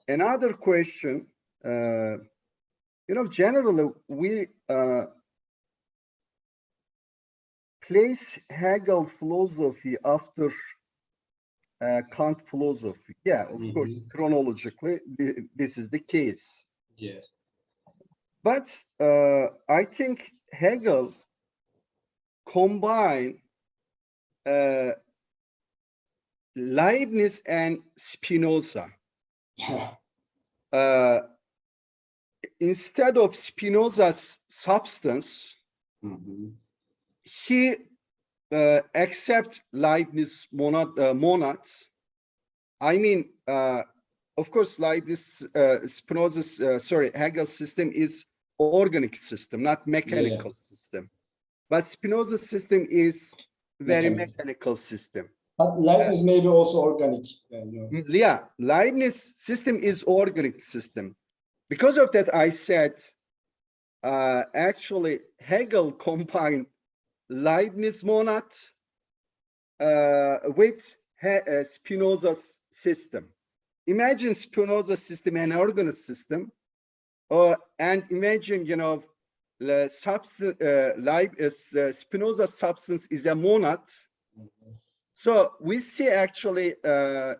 Another question, generally we place Hegel philosophy after Kant philosophy. Yeah, of course, chronologically, this is the case. Yes. But I think Hegel combined Leibniz and Spinoza. Instead of Spinoza's substance, he accept Leibniz monad. I mean, of course, Leibniz, Spinoza's, Hegel's system is organic system, not mechanical system. But Spinoza's system is very mechanical system. But Leibniz may be also organic. Yeah, Leibniz system is organic system. Because of that, I said, actually, Hegel combined Leibniz monad with Spinoza's system. Imagine Spinoza's system an organic system, and imagine, the Spinoza's substance is a monad. So we see actually the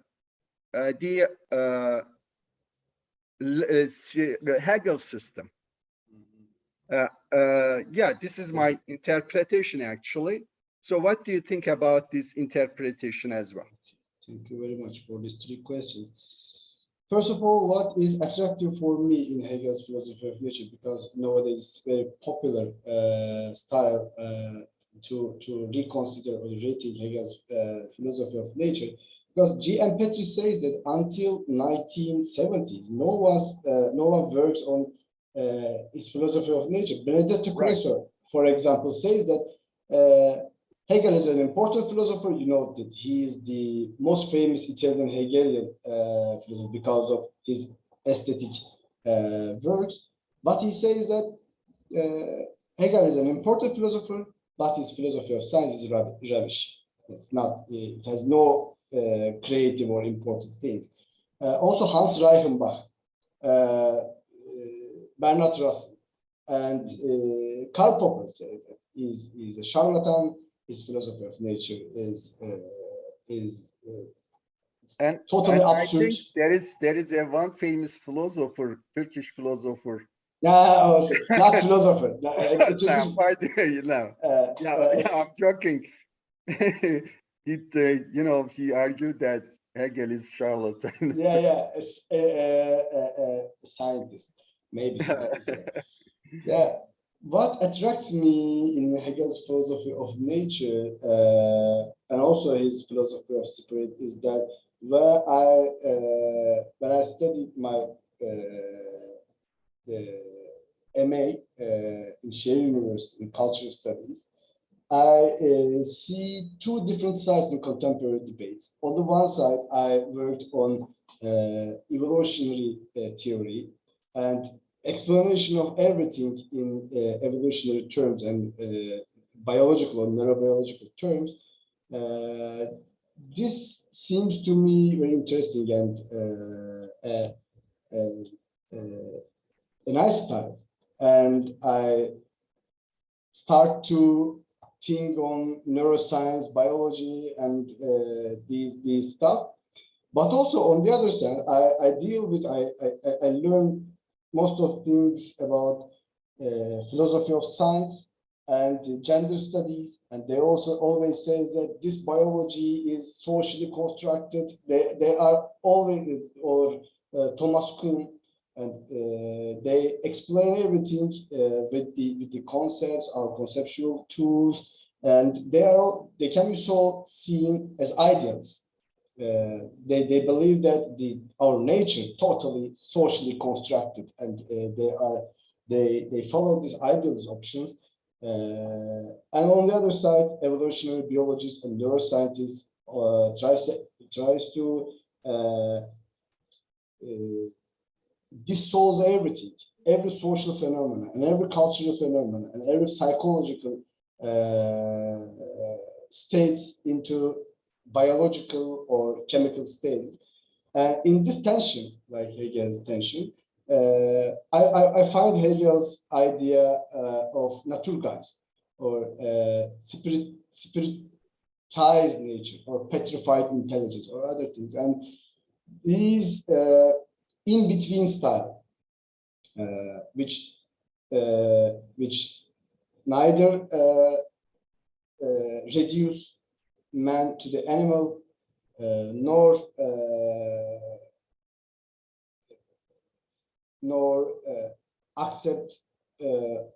Hegel system. Yeah, this is my interpretation actually. So what do you think about this interpretation as well? Thank you very much for these three questions. First of all, what is attractive for me in Hegel's philosophy of nature? Because nowadays it's very popular style to reconsider or rethink Hegel's philosophy of nature. Because G.M. Petrie says that until 1970, no one works on his philosophy of nature. Benedetto Croce, for example, says that Hegel is an important philosopher. You know that he is the most famous Italian Hegelian philosopher because of his aesthetic works. But he says that Hegel is an important philosopher, but his philosophy of science is rubbish. It's not. It has no creative or important things. Also, Hans Reichenbach, Bernard Russell, and Karl Popper say that he's a charlatan. His philosophy of nature is totally absurd. I think there is a one famous philosopher, Turkish philosopher. No, not philosopher. I'm joking. He argued that Hegel is charlatan. A scientist, maybe scientist. Yeah. What attracts me in Hegel's philosophy of nature and also his philosophy of spirit is that when I studied my MA in Share University in Cultural Studies, I see two different sides in contemporary debates. On the one side, I worked on evolutionary theory and explanation of everything in evolutionary terms and biological or neurobiological terms. This seems to me very interesting and a nice style. And I start to think on neuroscience, biology, and these stuff. But also on the other side, I learn most of things about philosophy of science and gender studies, and they also always say that this biology is socially constructed. They are always, or Thomas Kuhn, and they explain everything with the concepts, our conceptual tools, and they can be so seen as ideals. They believe that our nature totally socially constructed, and they follow these idealist options. And on the other side, evolutionary biologists and neuroscientists tries to dissolve everything, every social phenomenon, and every cultural phenomenon, and every psychological states into biological or chemical states. In this tension, like Hegel's tension, I find Hegel's idea of Naturgeist, or spiritized nature, or petrified intelligence, or other things, and these in-between style, which neither reduce man to the animal, nor accept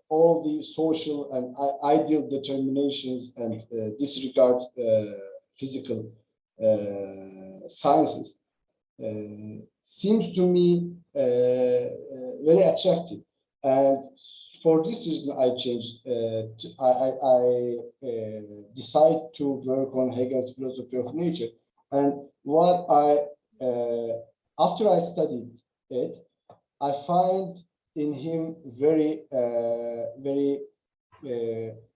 all the social and ideal determinations and disregard physical sciences, seems to me very attractive. And for this reason, I changed. I decide to work on Hegel's philosophy of nature. And what after I studied it, I find in him very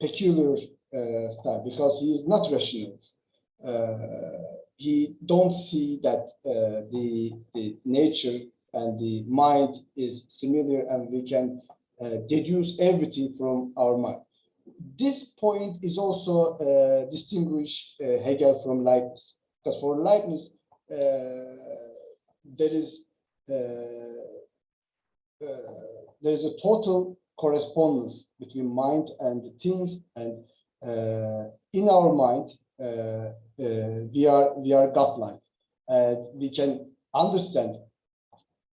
peculiar style, because he is not rationalist. He don't see that the nature and the mind is similar, and we can deduce everything from our mind. This point is also distinguish Hegel from Leibniz, because for Leibniz there is a total correspondence between mind and the things, and in our mind we are godlike, and we can understand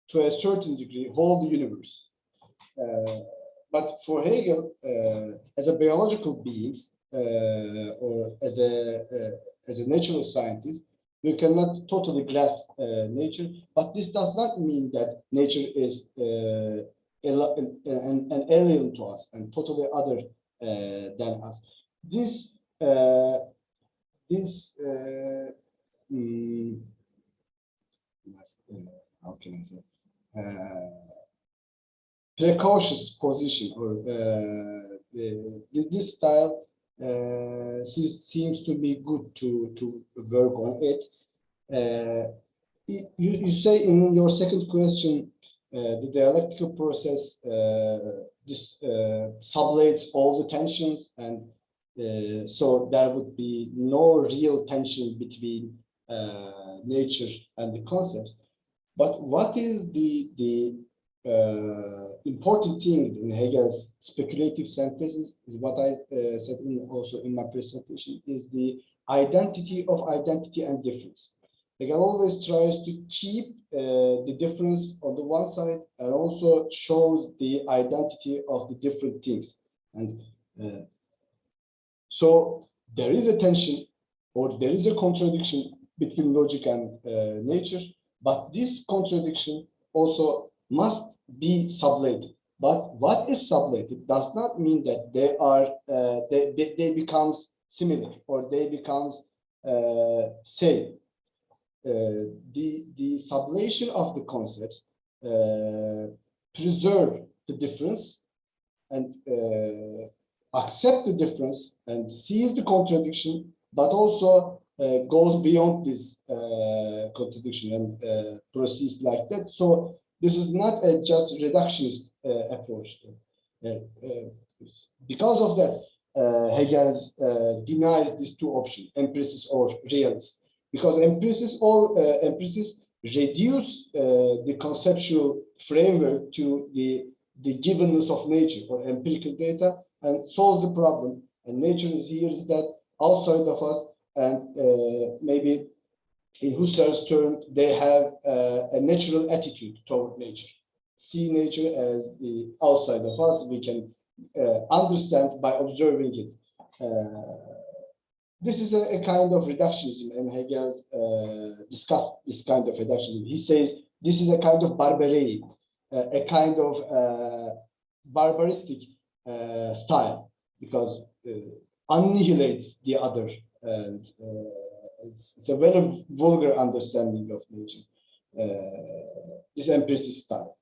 to a certain degree whole universe. But for Hegel, as a biological beings or as a natural scientist, we cannot totally grasp nature. But this does not mean that nature is an alien to us and totally other than us. How can I say? Precocious position, or this style seems to be good to work on it. You say in your second question, the dialectical process sublates all the tensions, and so there would be no real tension between nature and the concepts. But what is the important thing in Hegel's speculative synthesis is what I said also in my presentation, is the identity of identity and difference. Hegel always tries to keep the difference on the one side, and also shows the identity of the different things. And so there is a tension, or there is a contradiction between logic and nature, but this contradiction also must be sublated. But what is sublated does not mean that they become similar, or they become same. The sublation of the concepts preserve the difference, and accept the difference, and sees the contradiction, but also goes beyond this contradiction and proceeds like that. So this is not a just reductionist approach. Because of that, Hegel denies these two options, empiricist or realist, because empiricists reduce the conceptual framework to the givenness of nature or empirical data, and solves the problem. And nature is here, is that outside of us, and maybe in Husserl's term, they have a natural attitude toward nature. See nature as the outside of us. We can understand by observing it. This is a kind of reductionism, and Hegel discussed this kind of reductionism. He says this is a kind of barbarity, a kind of barbaristic style, because annihilates the other, and it's a very vulgar understanding of nature, this empiricist style.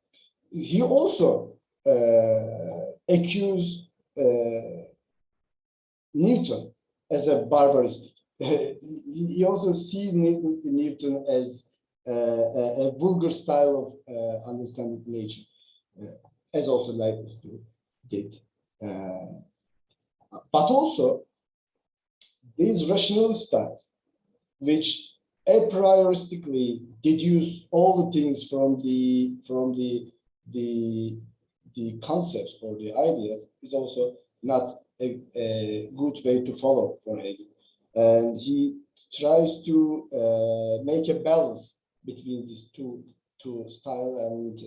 He also accused Newton as a barbaristic. He also sees Newton as a vulgar style of understanding nature, as also Leibniz did. But also, these rationalist styles, which a prioristically deduce all the things from the concepts or the ideas, is also not a good way to follow for Hegel. And he tries to make a balance between these two styles and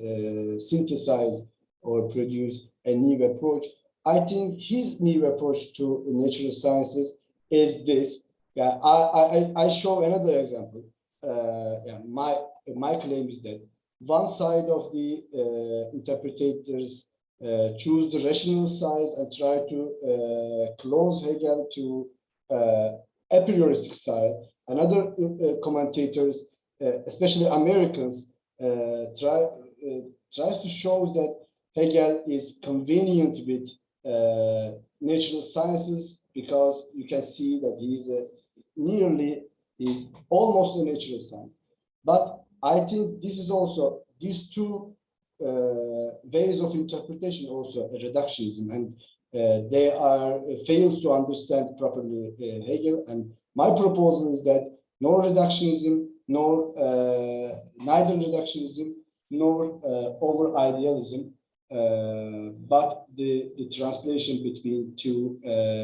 synthesize or produce a new approach. I think his new approach to natural sciences is this. Yeah, I show another example. Yeah, my claim is that one side of the interpreters choose the rational side and try to close Hegel to a prioristic side. Another commentators, especially Americans, tries to show that Hegel is convenient with natural sciences, because you can see that he is almost a natural science. But I think this is also, these two ways of interpretation also a reductionism, and they are fails to understand properly Hegel. And my proposal is that no reductionism, nor neither reductionism nor over idealism, but the translation between two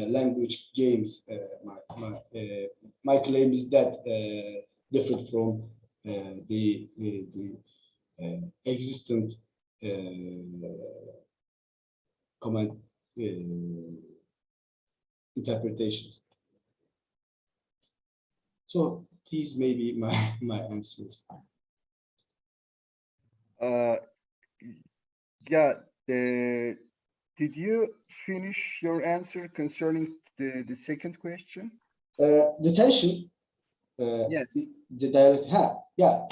language games. My claim is that different from the existent comment interpretations. So these may be my answers. Yeah, did you finish your answer concerning the second question? The tension, Yes. the dialect. Yeah,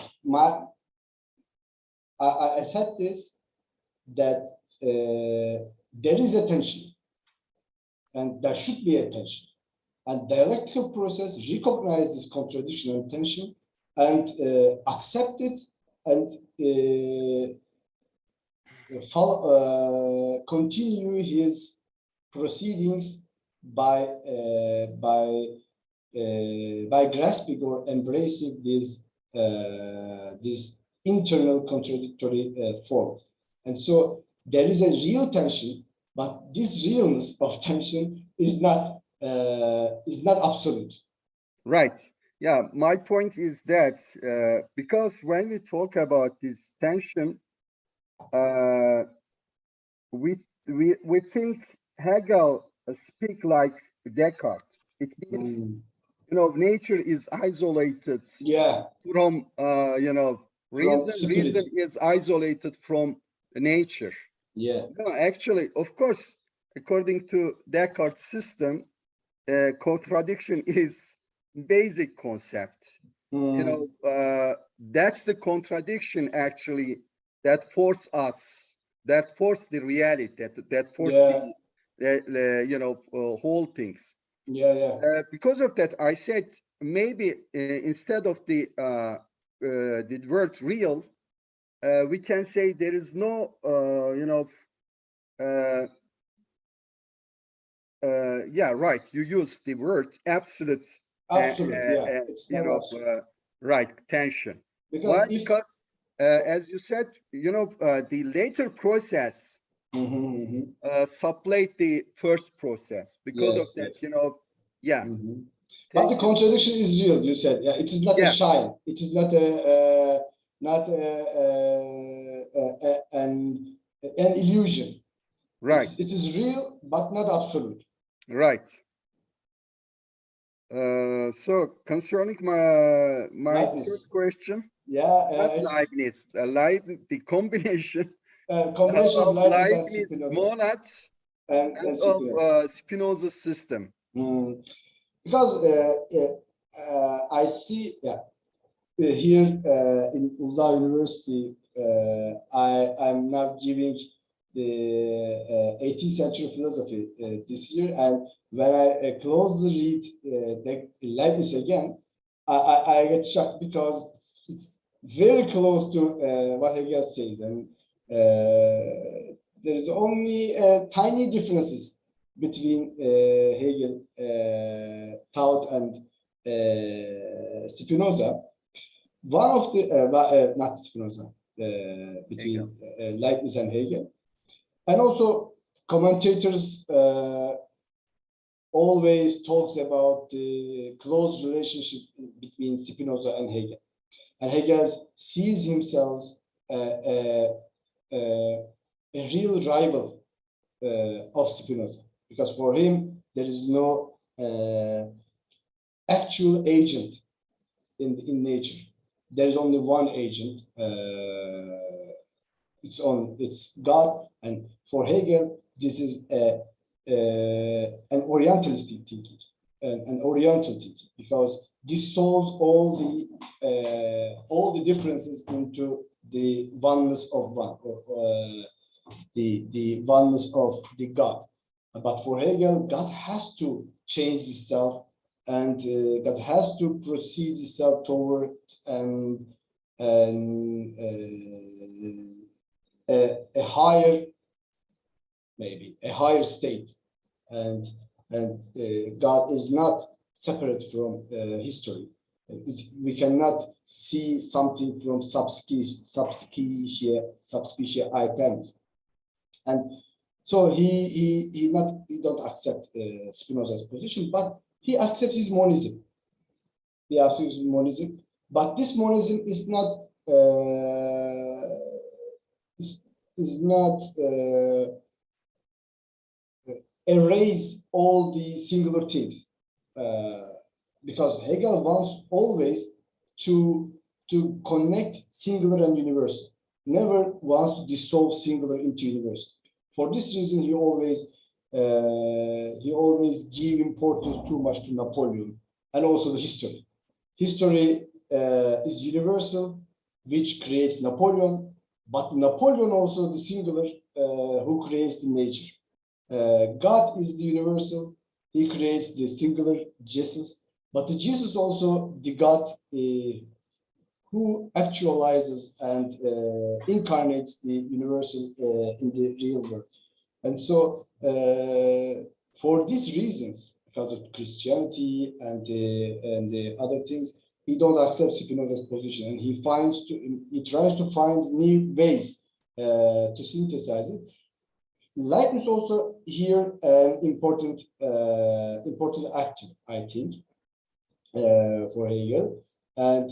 I said this, that there is a tension, and there should be a tension, and dialectical process recognize this contradiction and tension, and accept it, and continue his proceedings by grasping or embracing this internal contradictory form. And so there is a real tension, but this realness of tension is not absolute. Right. Yeah, my point is that because when we talk about this tension, we think Hegel speak like Descartes. It means nature is isolated from reason. Reason is isolated from nature. Yeah. No, actually, of course, according to Descartes' system, contradiction is basic concept. That's the contradiction actually that force the reality, that force the whole things. Because of that, I said maybe instead of the word real, we can say there is no yeah, right, you use the word absolute. Right, tension. Why? Because as you said, the later process supplant the first process. Because of that, yeah. But the contradiction is real, you said. Yeah, it is not a shine. It is not an illusion. Right. It is real, but not absolute. Right. So concerning my third question, Leibniz, the combination of Leibniz monad and of Spinoza's system. Because I see, here in Uludağ University, I'm now giving the 18th century philosophy this year, and when I closely read the Leibniz again, I get shocked because it's very close to what Hegel says, and there is only tiny differences between Hegel thought and Spinoza. One of the not Spinoza, between Leibniz and Hegel, and also commentators always talks about the close relationship between Spinoza and Hegel, and Hegel sees himself a real rival of Spinoza, because for him there is no actual agent in nature. There is only one agent. It's God, and for Hegel, this is an Orientalistic thinking, an Oriental thinking, because this solves all the differences into the oneness of one, or the oneness of the God. But for Hegel, God has to change itself, and God has to proceed itself toward a higher, maybe a higher state, and God is not separate from history. We cannot see something from subspecies items, and so he don't accept Spinoza's position, but he accepts his monism. He accepts his monism, but this monism is not erase all the singular things, because Hegel wants always to connect singular and universal, never wants to dissolve singular into universal. For this reason, he always give importance too much to Napoleon and also the history. History is universal, which creates Napoleon, but Napoleon also the singular who creates the nature. God is the universal, he creates the singular Jesus, but the Jesus also the God who actualizes and incarnates the universal in the real world. And so for these reasons, because of Christianity and the other things, he don't accept Spinoza's position, and he tries to find new ways to synthesize it. Leibniz also here an important actor, I think, for Hegel. And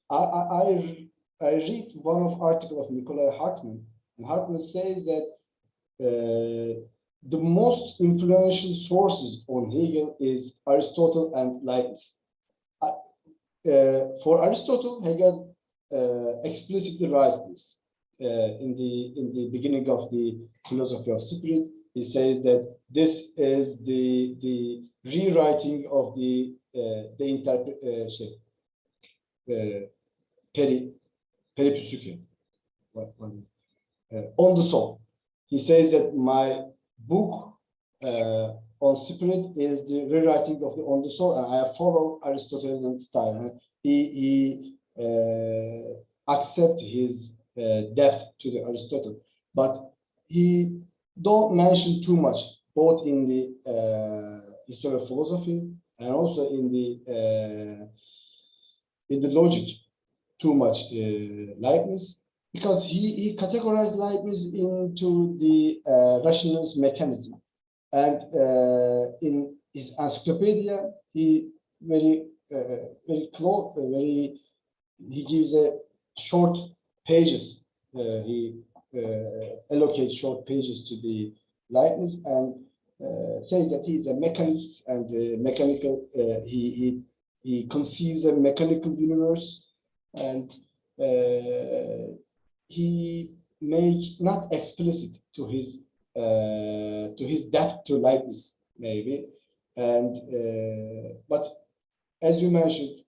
I read one article of Nikolai Hartmann, and Hartmann says that the most influential sources on Hegel is Aristotle and Leibniz. For Aristotle, Hegel explicitly writes this in the beginning of the philosophy of spirit. He says that this is the rewriting of the interpretation peripsyche on the soul. He says that my book on spirit is the rewriting of the on the soul, and I follow Aristotelian style. And he accept his depth to the Aristotle, but he don't mention too much, both in the history of philosophy and also in the logic, too much Leibniz, because he categorized Leibniz into the rationalist mechanism, and in his encyclopedia he he gives a short pages. He allocates short pages to the Leibniz and says that he's a mechanist and mechanical. He conceives a mechanical universe, and he make not explicit to his depth to Leibniz maybe, and but as you mentioned,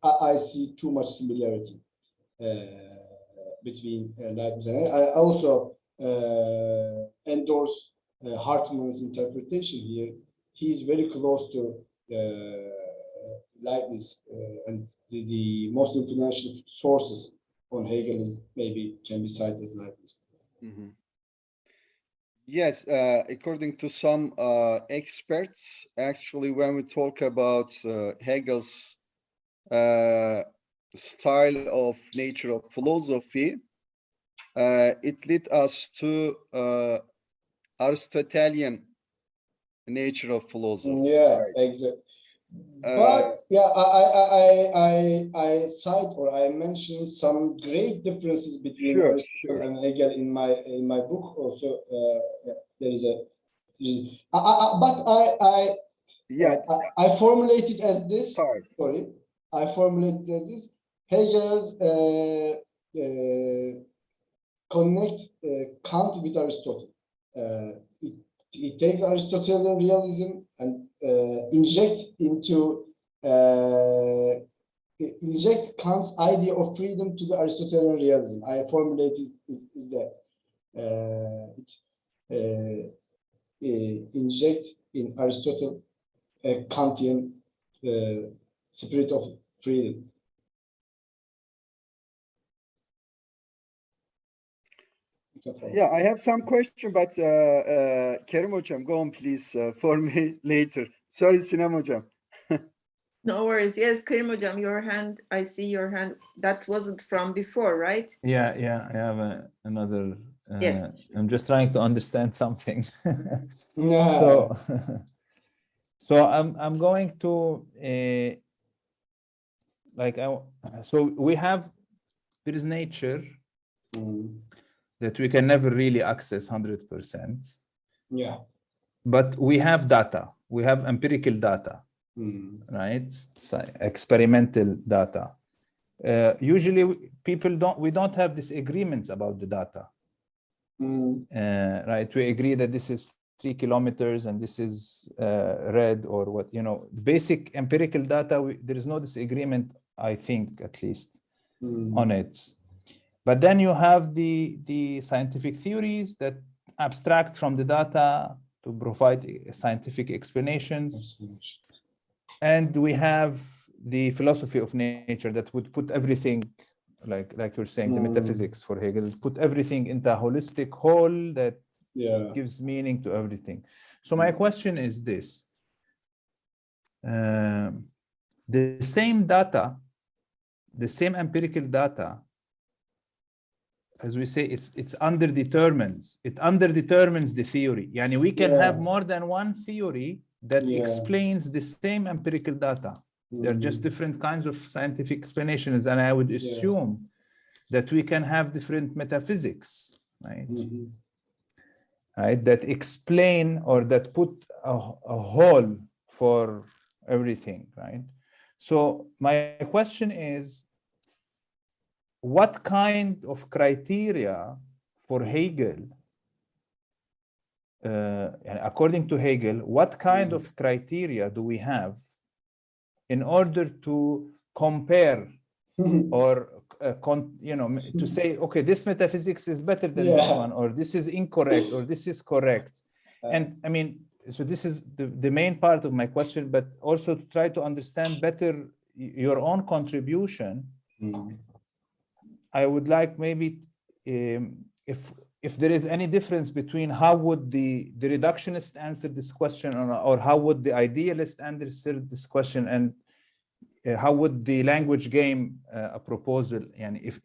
I see too much similarity between Leibniz and I also endorse Hartmann's interpretation here. He's very close to Leibniz, and the most influential sources on Hegel is maybe can be cited as Leibniz. Mhm. Yes, according to some experts, actually, when we talk about Hegel's style of nature of philosophy, it led us to Aristotelian nature of philosophy. Yeah, right? exactly. But yeah, I cite or I mentioned some great differences between Sure, Aristotle sure. and Hegel in my book. Also, yeah, there is a. But Yeah, I formulate it as this. sorry. Sorry, I formulate it as this. Hegel's connect Kant with Aristotle. It takes Aristotelian realism and inject Kant's idea of freedom to the Aristotelian realism. I formulated is that inject in Aristotle a Kantian spirit of freedom. Yeah, I have some question, but Kerim Hocam, go on please for me later. Sorry, Sinem Hocam. No worries. Yes, Karim Hocam, your hand, I see your hand. That wasn't from before, right? Yeah, I have another. Yes. I'm just trying to understand something. Yeah. So, so I'm going to so there is nature that we can never really access 100%. Yeah. But we have data. We have empirical data, right? So experimental data. Usually, we don't have disagreements about the data, right? We agree that this is 3 kilometers and this is red or what, basic empirical data. There is no disagreement, I think, at least, on it. But then you have the scientific theories that abstract from the data to provide scientific explanations. And we have the philosophy of nature that would put everything, like you're saying, the metaphysics for Hegel, put everything into a holistic whole that gives meaning to everything. So my question is this. The same data, the same empirical data, as we say, it underdetermines the theory. Yani we can have more than one theory that explains the same empirical data. They're just different kinds of scientific explanations. And I would assume that we can have different metaphysics, right? Right, that explain or that put a whole for everything, right? So my question is, what kind of criteria for Hegel, according to Hegel, what kind of criteria do we have in order to compare or to say, okay, this metaphysics is better than this one, or this is incorrect, or this is correct? And I mean, so this is the main part of my question, but also to try to understand better your own contribution. I would like maybe if there is any difference between how would the reductionist answer this question, or how would the idealist answer this question, and how would the language game a proposal, and if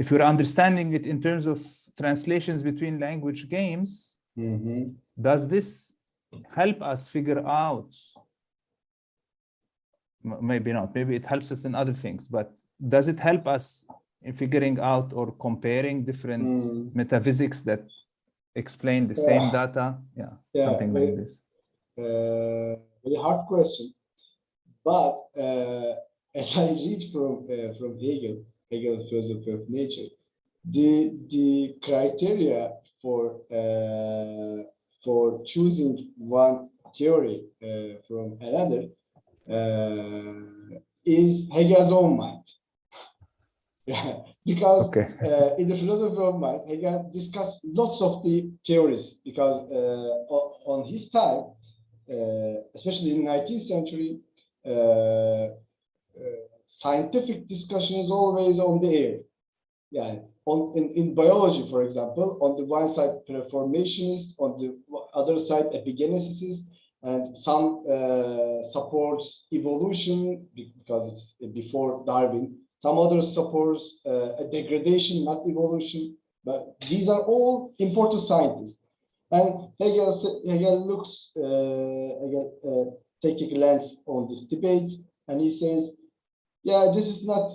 you're understanding it in terms of translations between language games, does this help us figure out? Maybe not. Maybe it helps us in other things, but does it help us in figuring out or comparing different metaphysics that explain the same data? Something like this. Very hard question. But as I read from Hegel's philosophy of nature, the criteria for choosing one theory from another is Hegel's own mind. Yeah, because Okay. in the philosophy of mind, Hegel discussed lots of the theories, because on his time, especially in the 19th century, scientific discussion is always on the air. Yeah, in biology, for example, on the one side, performationists, on the other side, epigeneticists, and some supports evolution because it's before Darwin. Some others supports a degradation, not evolution. But these are all important scientists. And Hegel looks, take a glance on these debates, and he says, yeah, this is not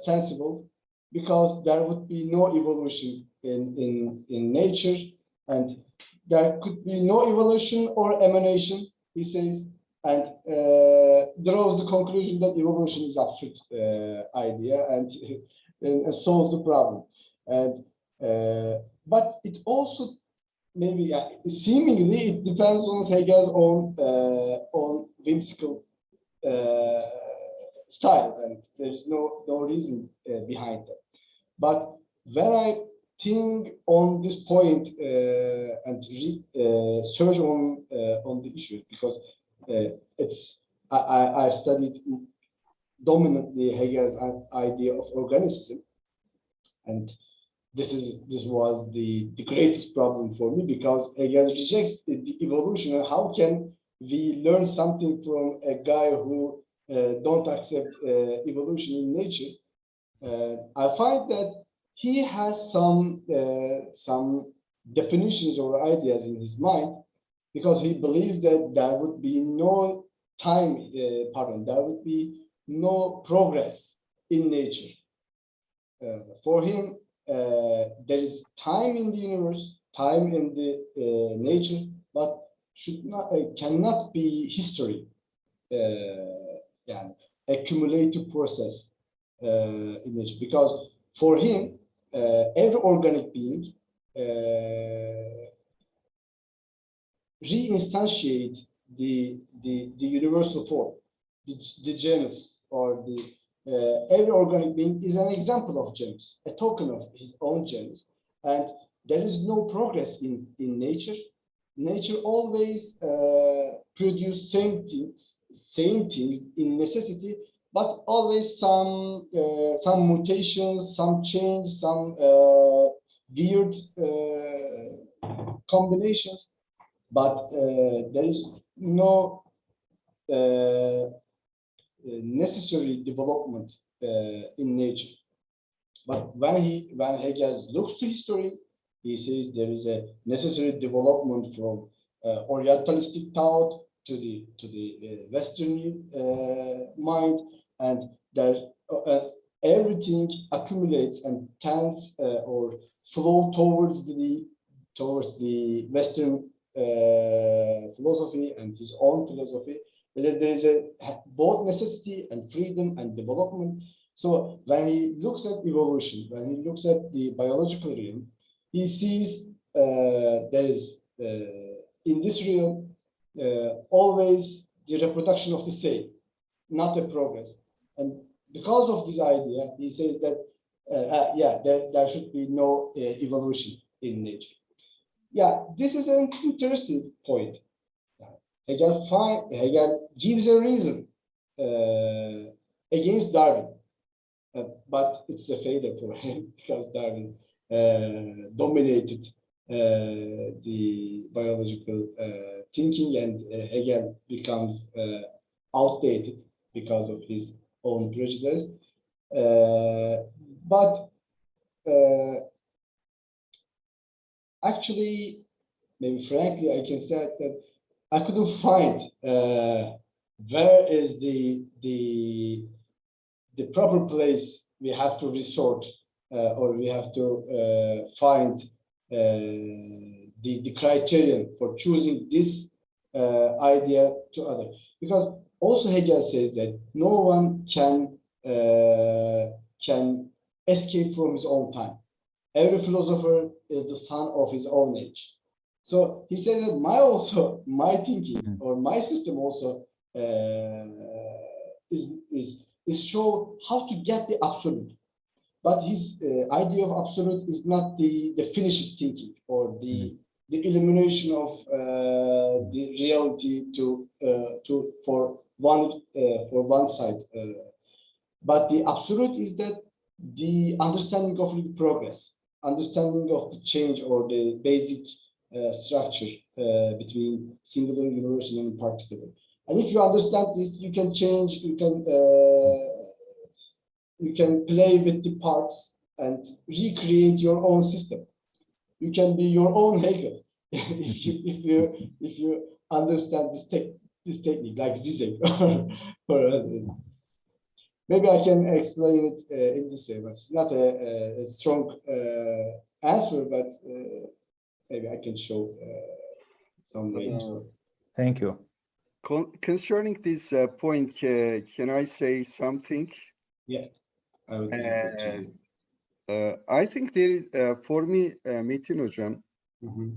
sensible, because there would be no evolution in nature, and there could be no evolution or emanation, he says, and draws the conclusion that evolution is absurd idea and solves the problem. And but it also maybe seemingly it depends on Hegel's own whimsical style, and there's no reason behind that. But when I think on this point and search on the issue, because I studied dominantly Hegel's idea of organism, and this was the greatest problem for me, because Hegel rejects the evolution. And how can we learn something from a guy who don't accept evolution in nature? I find that he has some definitions or ideas in his mind, because he believes that there would be no there would be no progress in nature. For him, there is time in the universe, time in the nature, but cannot be history. Accumulative process in nature, because for him, every organic being reinstantiate the universal form, the genus, or every organic being is an example of genus, a token of his own genus, and there is no progress in nature. Nature always produce same things in necessity, but always some mutations, some change, some weird combinations, but there is no necessary development in nature. But when Hegel looks to history, he says there is a necessary development from Orientalistic thought to the Western mind, and that everything accumulates and tends or flow towards the Western philosophy and his own philosophy. There is both necessity and freedom and development. So when he looks at evolution, when he looks at the biological realm, he sees there is in this realm always the reproduction of the same, not a progress. And because of this idea, he says that there should be no evolution in nature. Yeah, this is an interesting point. Hegel gives a reason against Darwin, but it's a failure for him, because Darwin dominated the biological thinking, and Hegel becomes outdated because of his own prejudice. But actually, maybe frankly, I can say that I couldn't find where is the proper place we have to resort or we have to find the criterion for choosing this idea to other. Because also Hegel says that no one can escape from his own time. Every philosopher is the son of his own age. So he says that my thinking or my system also is show how to get the absolute. But his idea of absolute is not the finished thinking or the elimination of the reality for one side. But the absolute is that the understanding of the progress, understanding of the change or the basic structure between singular, universal, and particular. And if you understand this, you can change. You can play with the parts and recreate your own system. You can be your own Hegel if you understand this technique, like Zizek. Maybe I can explain it in this way, but it's not a strong answer. But maybe I can show some way to. Thank you. Concerning this point, can I say something? Yeah, I would be able to. I think there is, for me, Metin Hocam,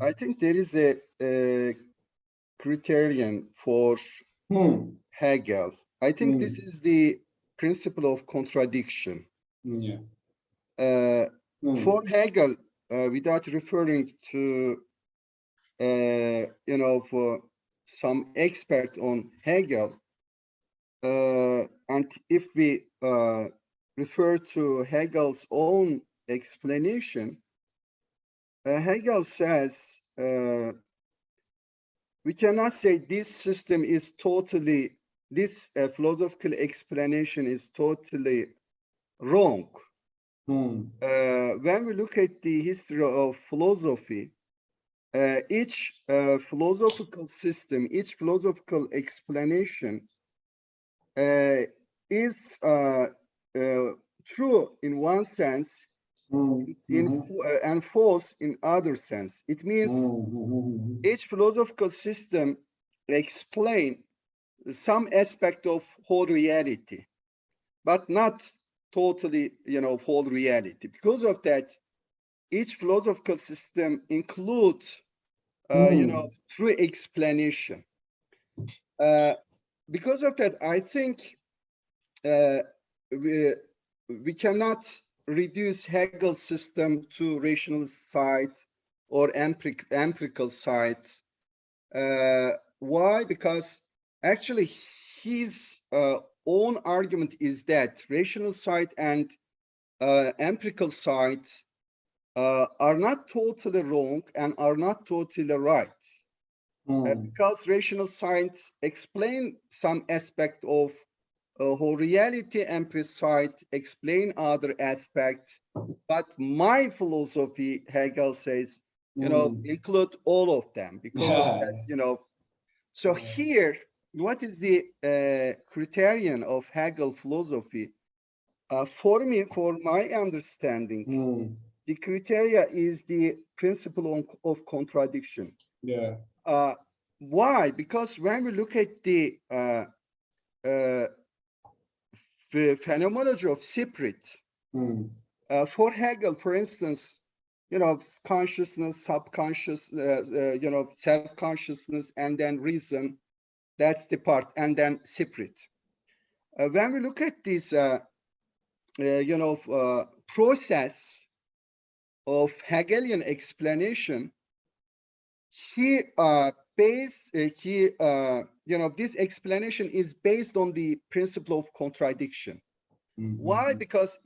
I think there is a criterion for Hegel. I think this is the principle of contradiction. Yeah. For Hegel, without referring to, for some expert on Hegel, and if we refer to Hegel's own explanation, Hegel says we cannot say this system is totally, this philosophical explanation is totally wrong. When we look at the history of philosophy, each philosophical system, each philosophical explanation is true in one sense, and false in other sense. It means each philosophical system explains some aspect of whole reality, but not totally, whole reality. Because of that, each philosophical system includes, true explanation. Because of that, I think we cannot reduce Hegel's system to rational side or empirical side. Why? Because actually his own argument is that rational side and empirical side are not totally wrong and are not totally right. Because rational science explain some aspect of whole reality, empirical side explain other aspect, but my philosophy, Hegel says, include all of them because of that, So here, what is the criterion of Hegel philosophy? For me, for my understanding, the criteria is the principle of contradiction. Yeah. Why? Because when we look at the phenomenology of spirit, for Hegel, for instance, consciousness, subconscious, self-consciousness, and then reason, that's the part, and then spirit. When we look at this, process of Hegelian explanation, this explanation is based on the principle of contradiction. Why? Because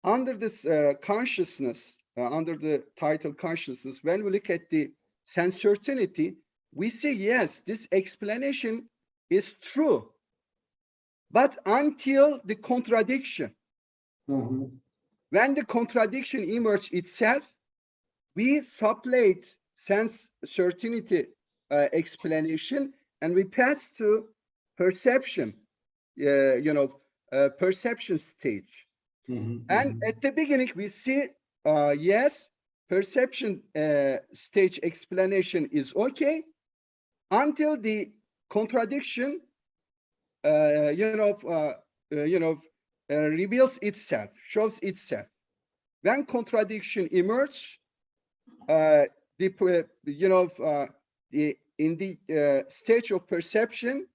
under this consciousness, under the title consciousness, when we look at the sense certainty, we see, yes, this explanation is true, but until the contradiction. When the contradiction emerges itself, we sublet sense certainty explanation and we pass to perception, perception stage. And at the beginning, we see, yes, perception stage explanation is okay until the contradiction, reveals itself, shows itself. When contradiction emerges, in the stage of perception,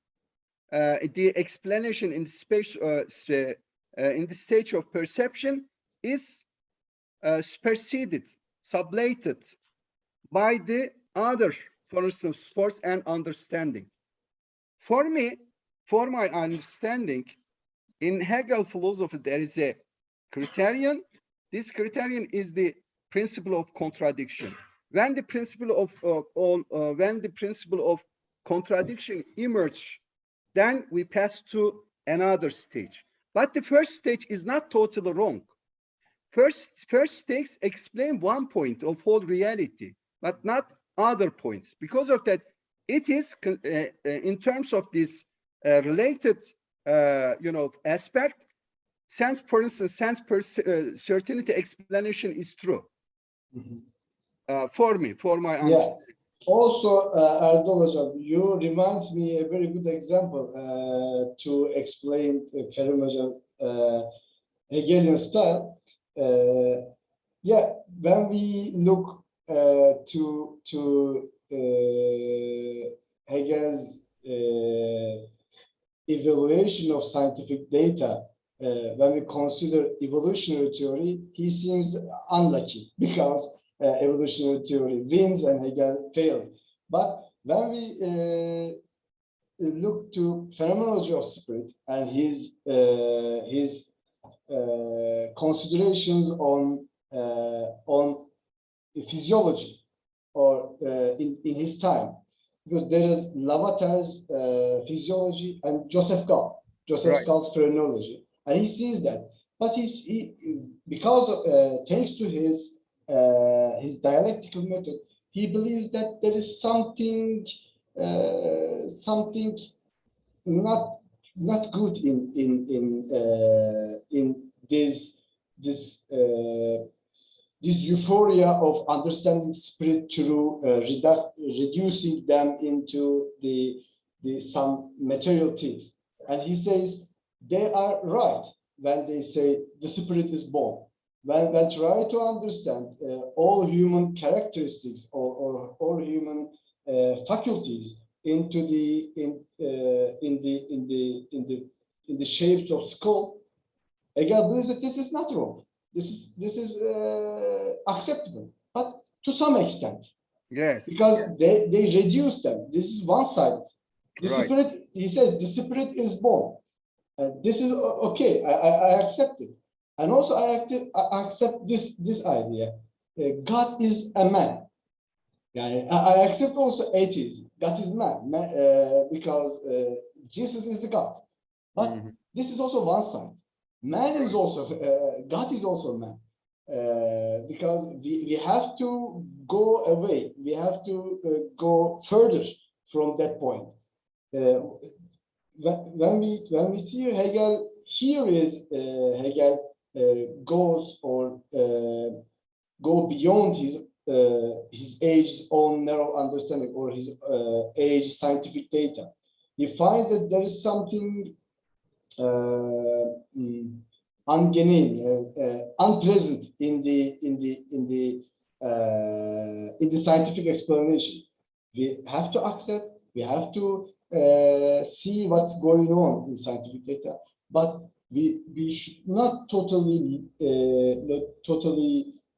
the explanation in the space in the stage of perception is superseded, sublated by the other, for instance, force and understanding. For me, for my understanding, in Hegel philosophy, there is a criterion. This criterion is the principle of contradiction. When the principle of contradiction emerge, then we pass to another stage. But the first stage is not totally wrong. First stage explain one point of whole reality, but not other points. Because of that, it is in terms of this related, aspect. Sense, for instance, certainty explanation is true. For me, for my understanding. Also, Erdal Hocam, you reminds me a very good example to explain Kerim Hocam Hegelian style. When we look to Hegel's evaluation of scientific data, when we consider evolutionary theory, he seems unlucky because evolutionary theory wins and Hegel fails. But when we look to phenomenology of spirit and his considerations on physiology or in his time, because there is Lavater's physiology and Joseph Gall's phrenology, and he sees that. But because of, thanks to his dialectical method, he believes that there is something not good in this euphoria of understanding spirit through reducing them into some material things. And he says they are right when they say the spirit is born. When try to understand all human characteristics or all human faculties into in the shapes of skull, Hegel believes that this is not wrong. This is acceptable, but to some extent. Yes. Because they reduce them. This is one-sided. The spirit, he says, the spirit is born. And this is okay. I accept it. And also I accept this idea. God is a man. I accept also atheism. God is man because Jesus is the God. But this is also one side. Man is also, God is also man. Because we have to go away. We have to go further from that point. When we see Hegel, here is Hegel goes or go beyond his age's own narrow understanding or his age scientific data. He finds that there is something unpleasant in the scientific explanation. We have to accept. We have to see what's going on in scientific data, but we should not totally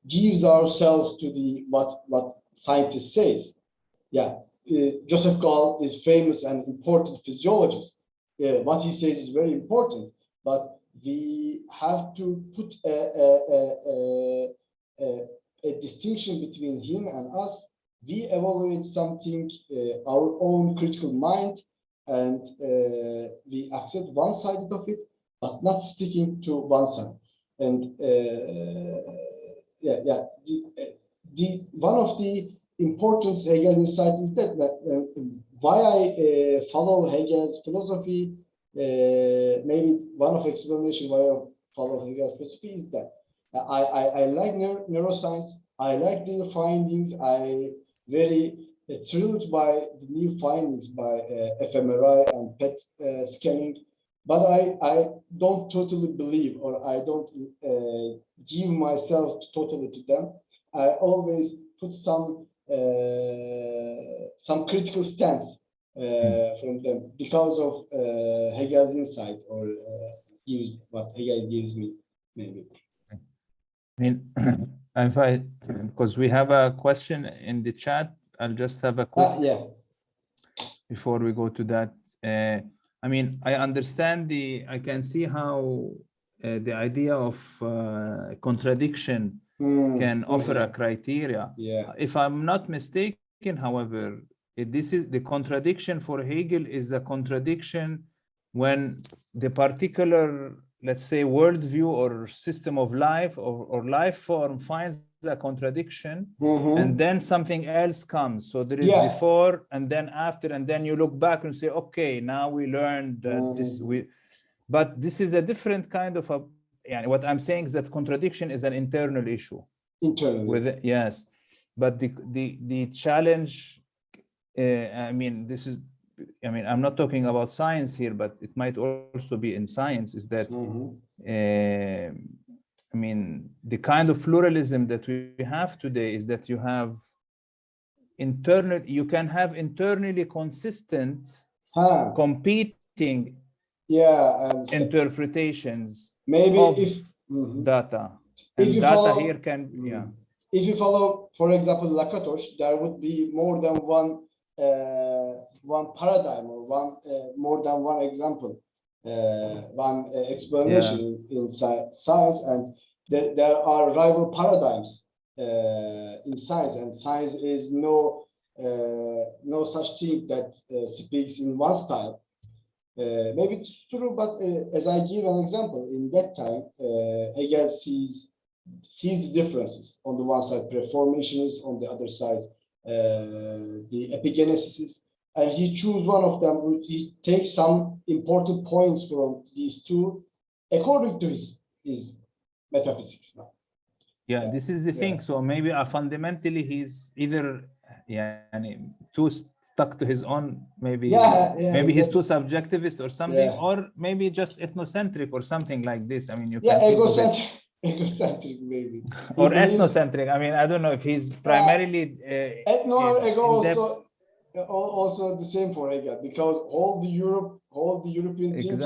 gives ourselves to what scientists says. Joseph Gall is famous and important physiologist. What he says is very important, but we have to put a distinction between him and us. We evaluate something, our own critical mind, and we accept one side of it, but not sticking to one side. And one of the important Hegel insight is that why I follow Hegel's philosophy. Maybe one of explanation why I follow Hegel's philosophy is that I like neuroscience. I like the findings. I very thrilled by the new findings by fMRI and PET scanning, but I don't totally believe, or I don't give myself totally to them. I always put some critical stance from them because of Hegel's insight, or gives what Hegel gives me, maybe. I mean, if I, because we have a question in the chat, I'll just have a quick Yeah. before we go to that. I mean, I understand I can see how the idea of contradiction can offer a criteria. Yeah. If I'm not mistaken, however, this is the contradiction for Hegel is a contradiction when the particular, let's say, worldview or system of life or life form finds a contradiction, and then something else comes. So there is before and then after, and then you look back and say, okay, now we learned that this but this is a different kind of a, yeah, what I'm saying is that contradiction is an internal issue. Internally. With yes, but the challenge, I mean, this is, I mean, I'm not talking about science here, but it might also be in science, is that I mean, the kind of pluralism that we have today is that you have you can have internally consistent competing interpretations maybe of if data. If And you data follow, here can, if you follow, for example, Lakatosh, there would be more than one paradigm, or more than one example, one explanation in science, and there are rival paradigms in science, and science is no such thing that speaks in one style. Maybe it's true, but as I give an example, in that time, Hegel sees the differences. On the one side, preformationists; on the other side, the epigeneticists, and he chooses one of them. He takes some important points from these two, according to his metaphysics. Yeah, this is the thing. So maybe fundamentally he's either too stuck to his own, maybe maybe he's too subjectivist or something, or maybe just ethnocentric or something like this. I mean, you can egocentric maybe, or ethnocentric. I mean, I don't know if he's primarily ethno or ego also the same for Hegel, because all the European thinking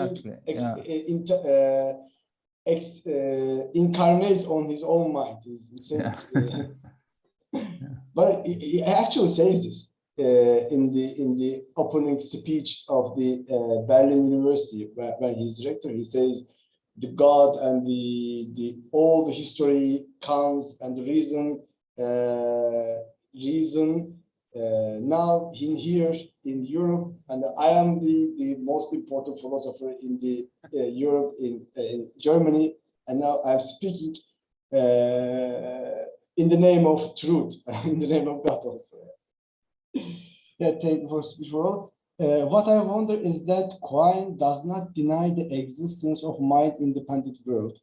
incarnates on his own mind. But he actually says this in the opening speech of the Berlin University, when he's rector. He says the God and all the history counts, and the reason now in here in Europe, and I am the most important philosopher in the Europe, in Germany, and now I'm speaking in the name of truth, in the name of God also. Thank you for speech for all. What I wonder is that Quine does not deny the existence of mind-independent world.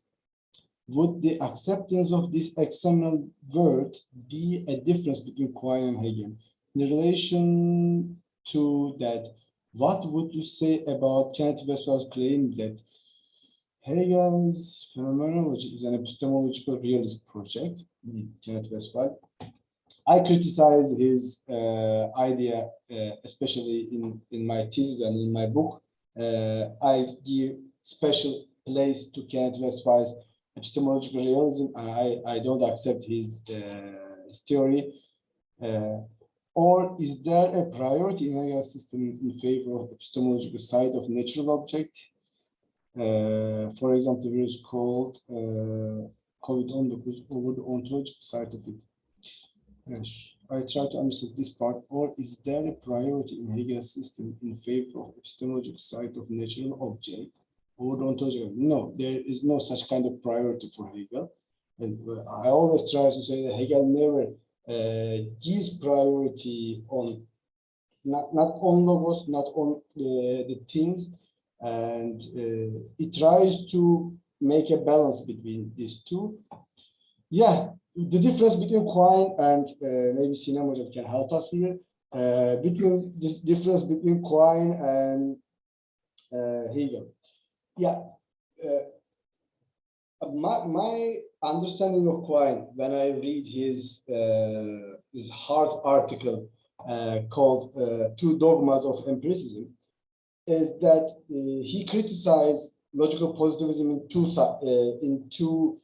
Would the acceptance of this external world be a difference between Quine and Hegel? In relation to that, what would you say about Kenneth Westphal's claim that Hegel's phenomenology is an epistemological realist project? Kenneth Westphal. I criticize his idea, especially in my thesis and in my book. I give special place to Kenneth Westphal's epistemological realism, and I don't accept his theory. Or is there a priority in Hegel's system in favor of epistemological side of natural object? For example, there is called COVID-19 over the ontological side of it. I try to understand this part. Or is there a priority in Hegel's system in favor of epistemological side of natural object over the ontological? No, there is no such kind of priority for Hegel. And I always try to say that Hegel never gives priority on not on logos, not on the things, and it tries to make a balance between these two. Yeah, the difference between Quine and maybe Sinem Hocam can help us here. Between this difference between Quine and Hegel. Yeah, my understanding of Quine, when I read his hard article called Two Dogmas of Empiricism, is that he criticized logical positivism in two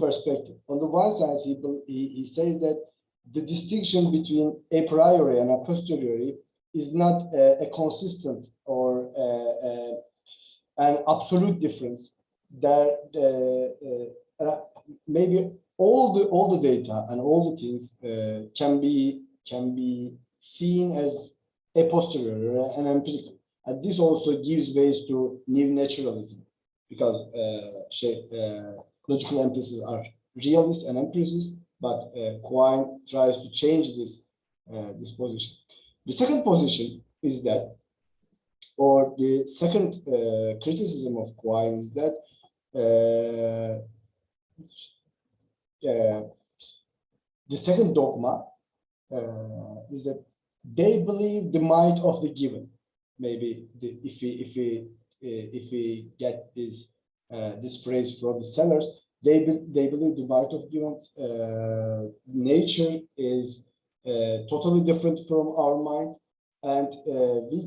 perspectives. On the one side, he says that the distinction between a priori and a posteriori is not a consistent or an absolute difference. That maybe all the data and all the things can be seen as a posteriori or an empirical. And this also gives ways to new naturalism, because logical empiricists are realists and empiricists, but Quine tries to change this position. The second position is that, or the second criticism of Quine is that the second dogma is that they believe the might of the given. Maybe if we get this phrase from the sellers, they believe the might of givens. Nature is totally different from our mind, and we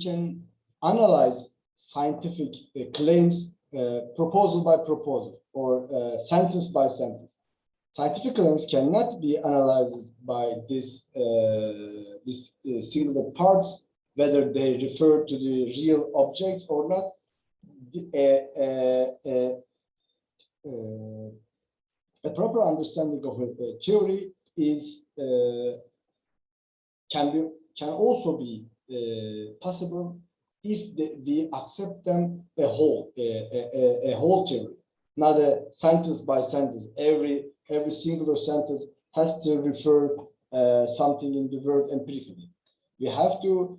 can analyze scientific claims proposal by proposal or sentence by sentence. Scientific claims cannot be analyzed by this singular parts, whether they refer to the real object or not. A proper understanding of a theory is can also be possible if we accept them a whole theory, not a sentence by sentence. Every singular sentence has to refer something in the word empirically. We have to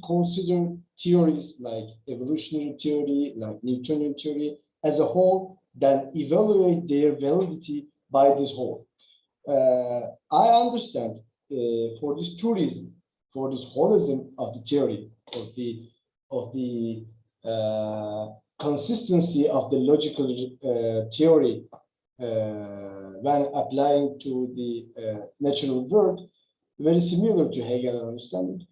consider theories like evolutionary theory, like Newtonian theory as a whole, then evaluate their validity by this whole. I understand for these two reasons, for this holism of the theory, of the consistency of the logical theory when applying to the natural world, very similar to Hegel understanding.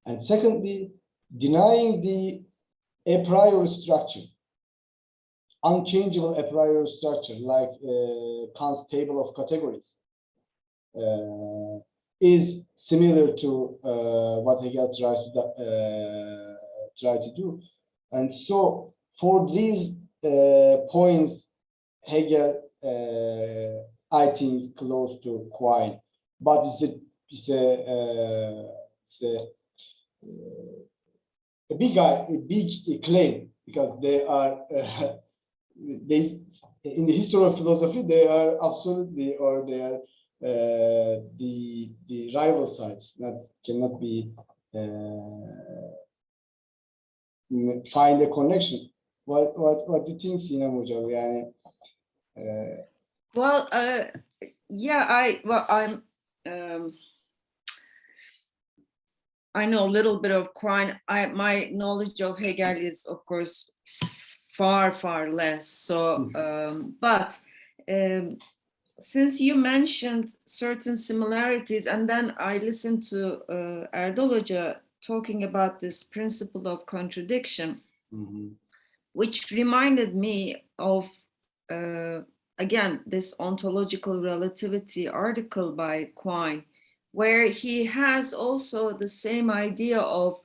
And secondly, denying the a priori structure, unchangeable a priori structure, like Kant's table of categories, is similar to what Hegel tries to do. And so for these points, Hegel, I think, close to Quine, but it's a big claim, because they are in the history of philosophy, they are absolutely, or they are the rival sides that cannot be find a connection. What do you think, Sinem Hocam? Yani, well, yeah, I know a little bit of Quine. My knowledge of Hegel is, of course, far less. So, but since you mentioned certain similarities, and then I listened to Erdal Hoca talking about this principle of contradiction, which reminded me of, again, this ontological relativity article by Quine, where he has also the same idea of,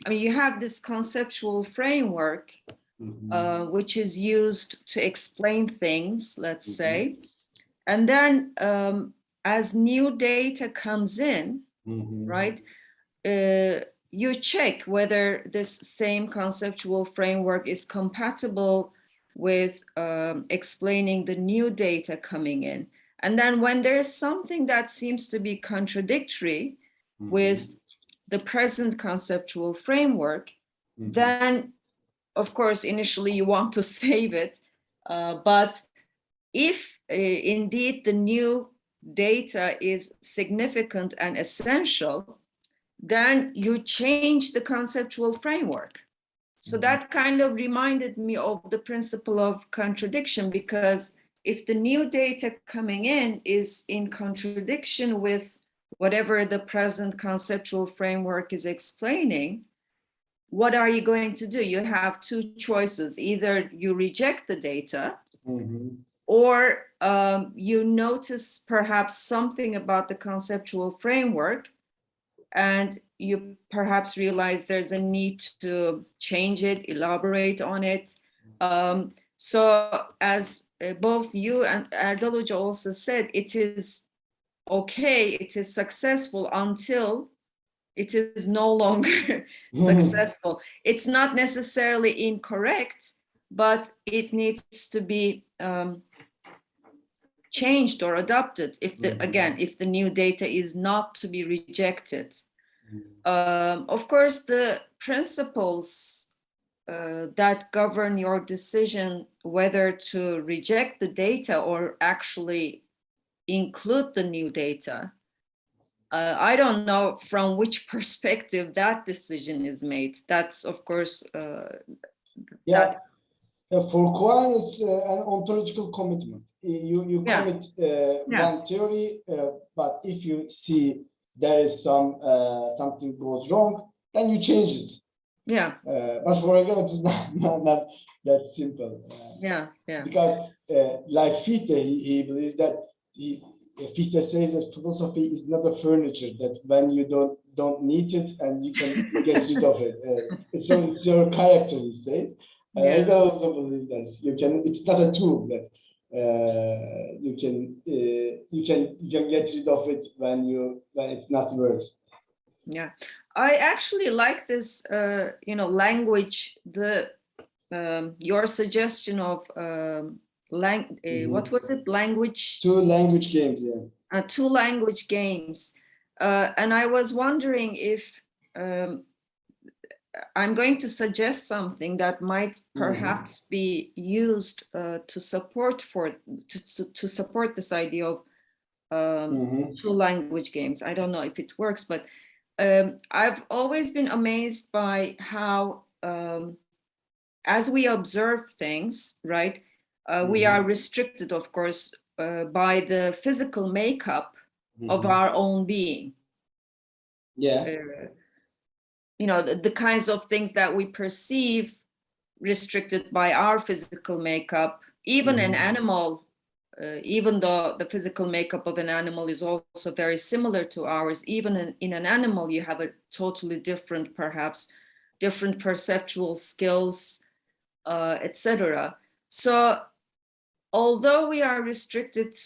I mean, you have this conceptual framework, which is used to explain things, let's say. And then as new data comes in, right, you check whether this same conceptual framework is compatible with explaining the new data coming in. And then when there's something that seems to be contradictory with the present conceptual framework, then, of course, initially you want to save it. But if indeed the new data is significant and essential, then you change the conceptual framework. So that kind of reminded me of the principle of contradiction, because if the new data coming in is in contradiction with whatever the present conceptual framework is explaining, what are you going to do? You have two choices. Either you reject the data, or you notice perhaps something about the conceptual framework, and you perhaps realize there's a need to change it, elaborate on it. So as both you and Erdal Hoca also said, it is okay, it is successful until it is no longer successful. It's not necessarily incorrect, but it needs to be changed or adopted if the again, if the new data is not to be rejected. Of course, the principles that govern your decision whether to reject the data or actually include the new data, I don't know from which perspective that decision is made. That's, of course, Yeah. For Quine, it's an ontological commitment. You commit one theory, but if you see there is something goes wrong, then you change it. Yeah. But for Hegel, it's not that simple. Because like Fichte, he believes that Fichte says that philosophy is not a furniture that when you don't need it and you can get rid of it. It's your character, he says. Hegel also believes that you can. It's not a tool that you can get rid of it when it's not works. Yeah, I actually like this, language. Your suggestion of what was it? Language. Two language games. Yeah. Two language games, and I was wondering if I'm going to suggest something that might perhaps be used to support this idea of two language games. I don't know if it works, but I've always been amazed by how, as we observe things, right, we are restricted, of course, by the physical makeup of our own being. Yeah. The kinds of things that we perceive restricted by our physical makeup, even an animal, even though the physical makeup of an animal is also very similar to ours, even in an animal, you have a totally different, perhaps different perceptual skills, etc. So although we are restricted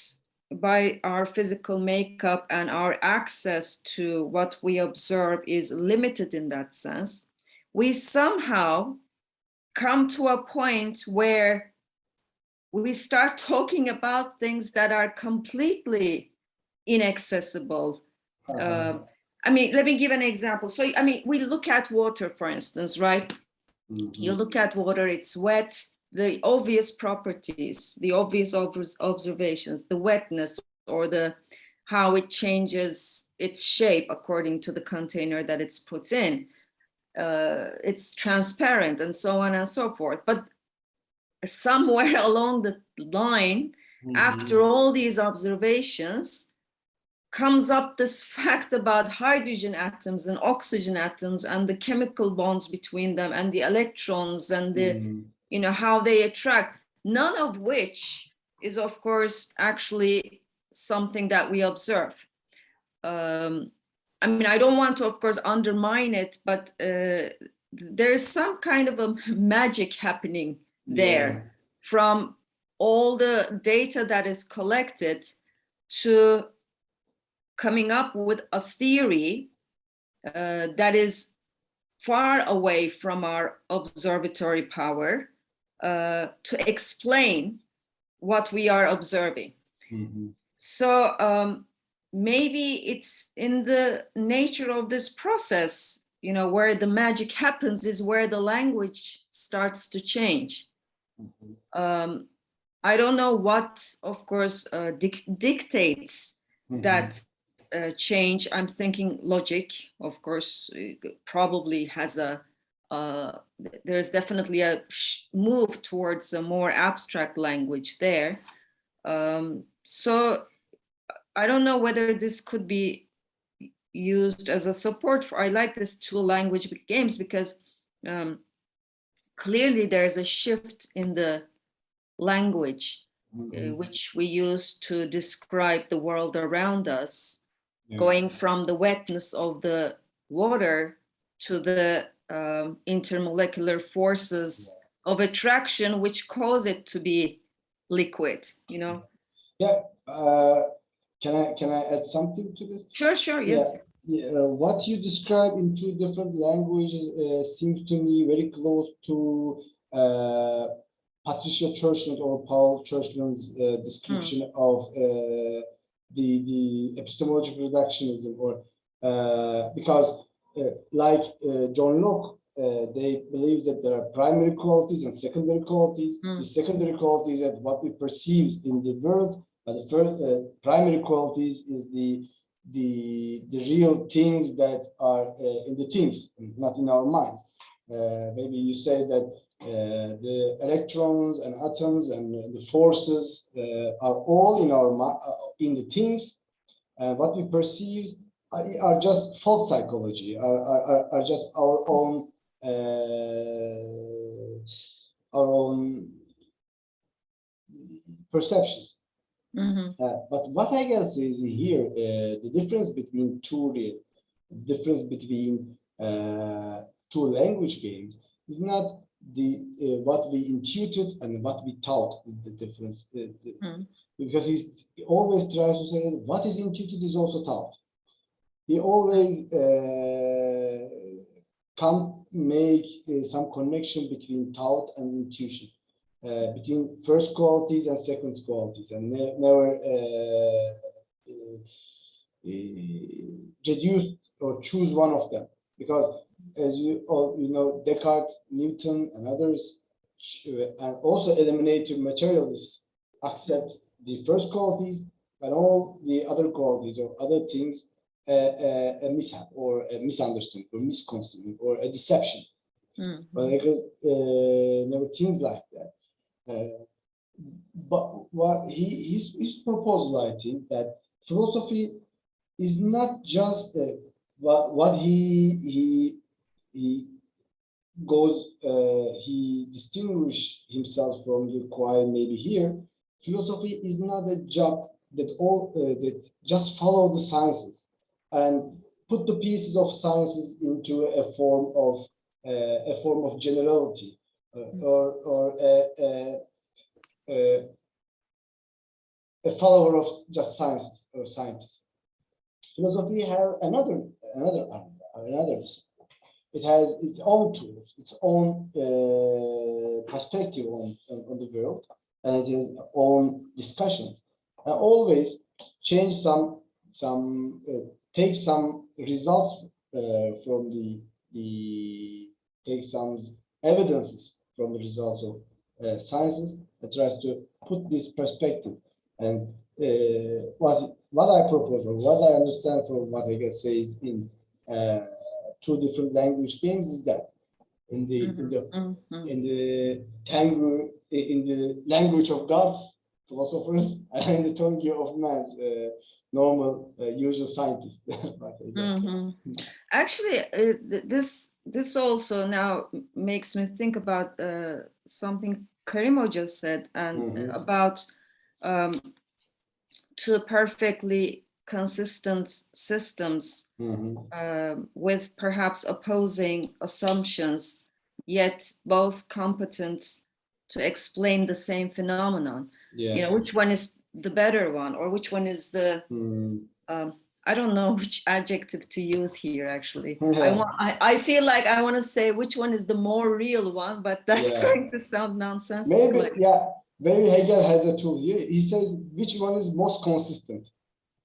by our physical makeup and our access to what we observe is limited in that sense, we somehow come to a point where we start talking about things that are completely inaccessible. Let me give an example. So, we look at water, for instance, right? You look at water, it's wet, the obvious properties, the obvious observations, the wetness or how it changes its shape according to the container that it's put in. It's transparent and so on and so forth. But somewhere along the line, after all these observations, comes up this fact about hydrogen atoms and oxygen atoms and the chemical bonds between them and the electrons and the how they attract, none of which is, of course, actually something that we observe. I don't want to, of course, undermine it, but there is some kind of a magic happening there from all the data that is collected to coming up with a theory that is far away from our observatory power to explain what we are observing. So maybe it's in the nature of this process, where the magic happens is where the language starts to change. I don't know what, of course, dictates that change. I'm thinking logic, of course, probably has there's definitely a move towards a more abstract language there. So I don't know whether this could be used as a support for, I like this two language games because clearly there's a shift in the language which we use to describe the world around us, going from the wetness of the water to the intermolecular forces of attraction which cause it to be liquid, you know. Yeah. Can I add something to this? Sure, yes. What you describe in two different languages seems to me very close to Patricia Churchland or Paul Churchland's description of the epistemological reductionism, or because like John Locke, they believe that there are primary qualities and secondary qualities. The secondary qualities are what we perceive in the world, but the first primary qualities is the real things that are in the things, not in our minds. Maybe you say that the electrons and atoms and the forces are all in our in the things. What we perceive are just fault psychology, are just our own perceptions. But what Hegel says here, the difference between difference between two language games is not what we intuited and what we taught is the difference. Because he always tries to say that what is intuited is also taught. He always can't make some connection between thought and intuition, between first qualities and second qualities, and never reduce or choose one of them. Because as you all know, Descartes, Newton, and others, and also eliminative materialists, accept the first qualities and all the other qualities or other things a mishap or a misunderstanding or misconception or a deception. But because never things like that. But what his proposal, I think, that philosophy is not just what he goes, he distinguishes himself from the choir maybe here. Philosophy is not a job that that just follow the sciences and put the pieces of sciences into a form of generality or a follower of just sciences or scientists. Philosophy has another. It has its own tools, its own perspective on the world, and it has its own discussions, and always change take some results from take some evidences from the results of sciences, and tries to put this perspective. And what I propose, or what I understand from what Hegel says in two different language games, is that in the tango, in the language of gods, philosophers, and in the tongue of man's normal, usual scientists. Actually, this also now makes me think about something Karimo just said, and about two perfectly consistent systems with perhaps opposing assumptions, yet both competent to explain the same phenomenon. Yes. You know, which one is the better one, or which one is the I don't know which adjective to use here, actually. I feel like I want to say which one is the more real one, but that's going to sound nonsensical. Maybe Hegel has a tool here. He says which one is most consistent.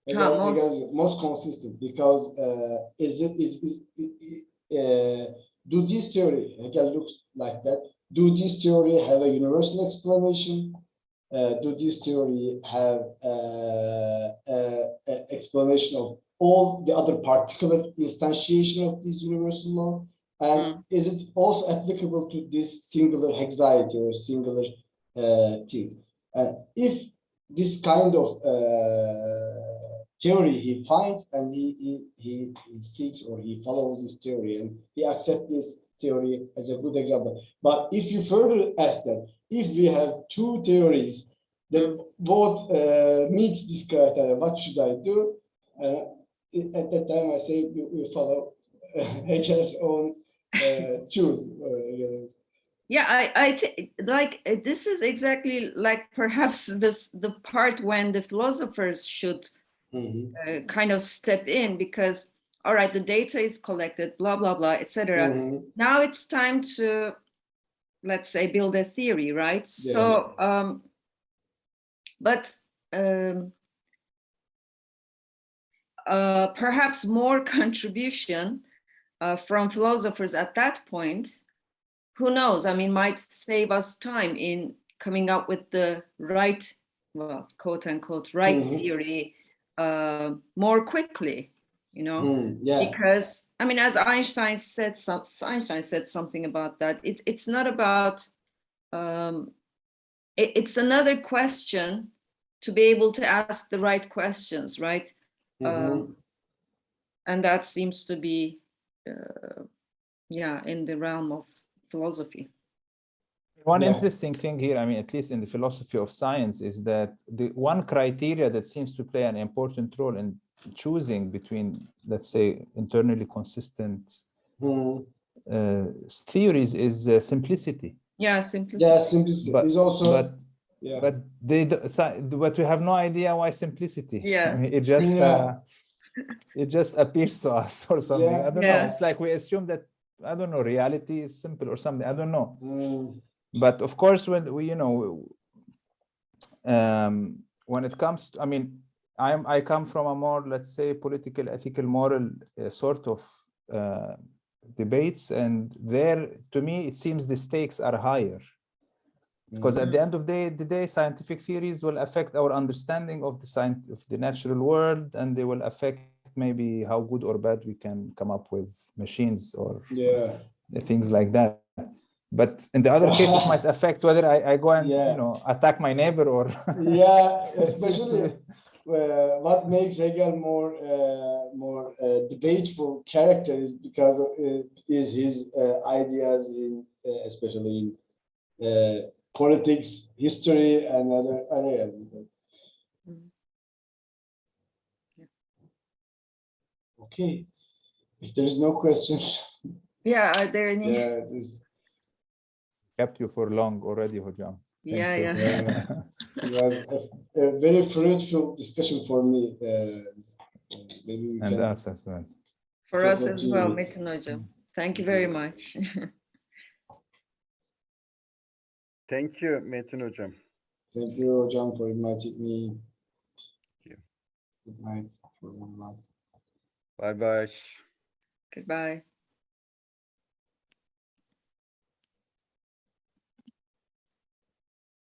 Hegel is most consistent because do this theory, Hegel looks like that, do this theory have a universal explanation? Do this theory have an explanation of all the other particular instantiation of this universal law? And is it also applicable to this singular anxiety or singular thing? If this kind of theory he finds, and he seeks or he follows this theory, and he accepts this theory as a good example. But if you further ask that, if we have two theories that both meet this criteria, what should I do? At that time, I say we follow Hegel's own choose. Yeah, I think like this is exactly like perhaps the part when the philosophers should kind of step in, because all right, the data is collected, blah blah blah, etc. Now it's time to, let's say, build a theory, right? Yeah. So but perhaps more contribution from philosophers at that point, who knows, I mean, might save us time in coming up with the right, well, quote unquote, right theory more quickly, you know? Yeah. Because, I mean, as Einstein said something about that. It's not about, it's another question to be able to ask the right questions, right? And that seems to be, yeah, in the realm of philosophy. One interesting thing here, I mean, at least in the philosophy of science, is that the one criteria that seems to play an important role in choosing between, let's say, internally consistent theories is simplicity. Yeah, simplicity. Yeah, simplicity is also. But we have no idea why simplicity. Yeah. I mean, it just appears to us or something. I don't know. It's like we assume that, I don't know, reality is simple or something. I don't know. But of course, when we, you know, when it comes to, I mean, I come from a more, let's say, political, ethical, moral sort of debates, and there, to me, it seems the stakes are higher, because at the end of the day, scientific theories will affect our understanding of the natural world, and they will affect maybe how good or bad we can come up with machines or things like that. But in the other case, it might affect whether I go and you know, attack my neighbor or especially what makes Hegel more debateful character is because of is his ideas in especially in politics, history, and other areas. Okay, if there is no questions. Yeah, are there any? Yeah, kept you for long already, Hojam. Yeah. It was a very fruitful discussion for me. Maybe we and can. us as well. For us as well, Metin Hocam. Thank you very much. Thank you, Metin Hocam. Thank you, Hocam, for inviting me. Thank you. Good night. Bye-bye. Goodbye.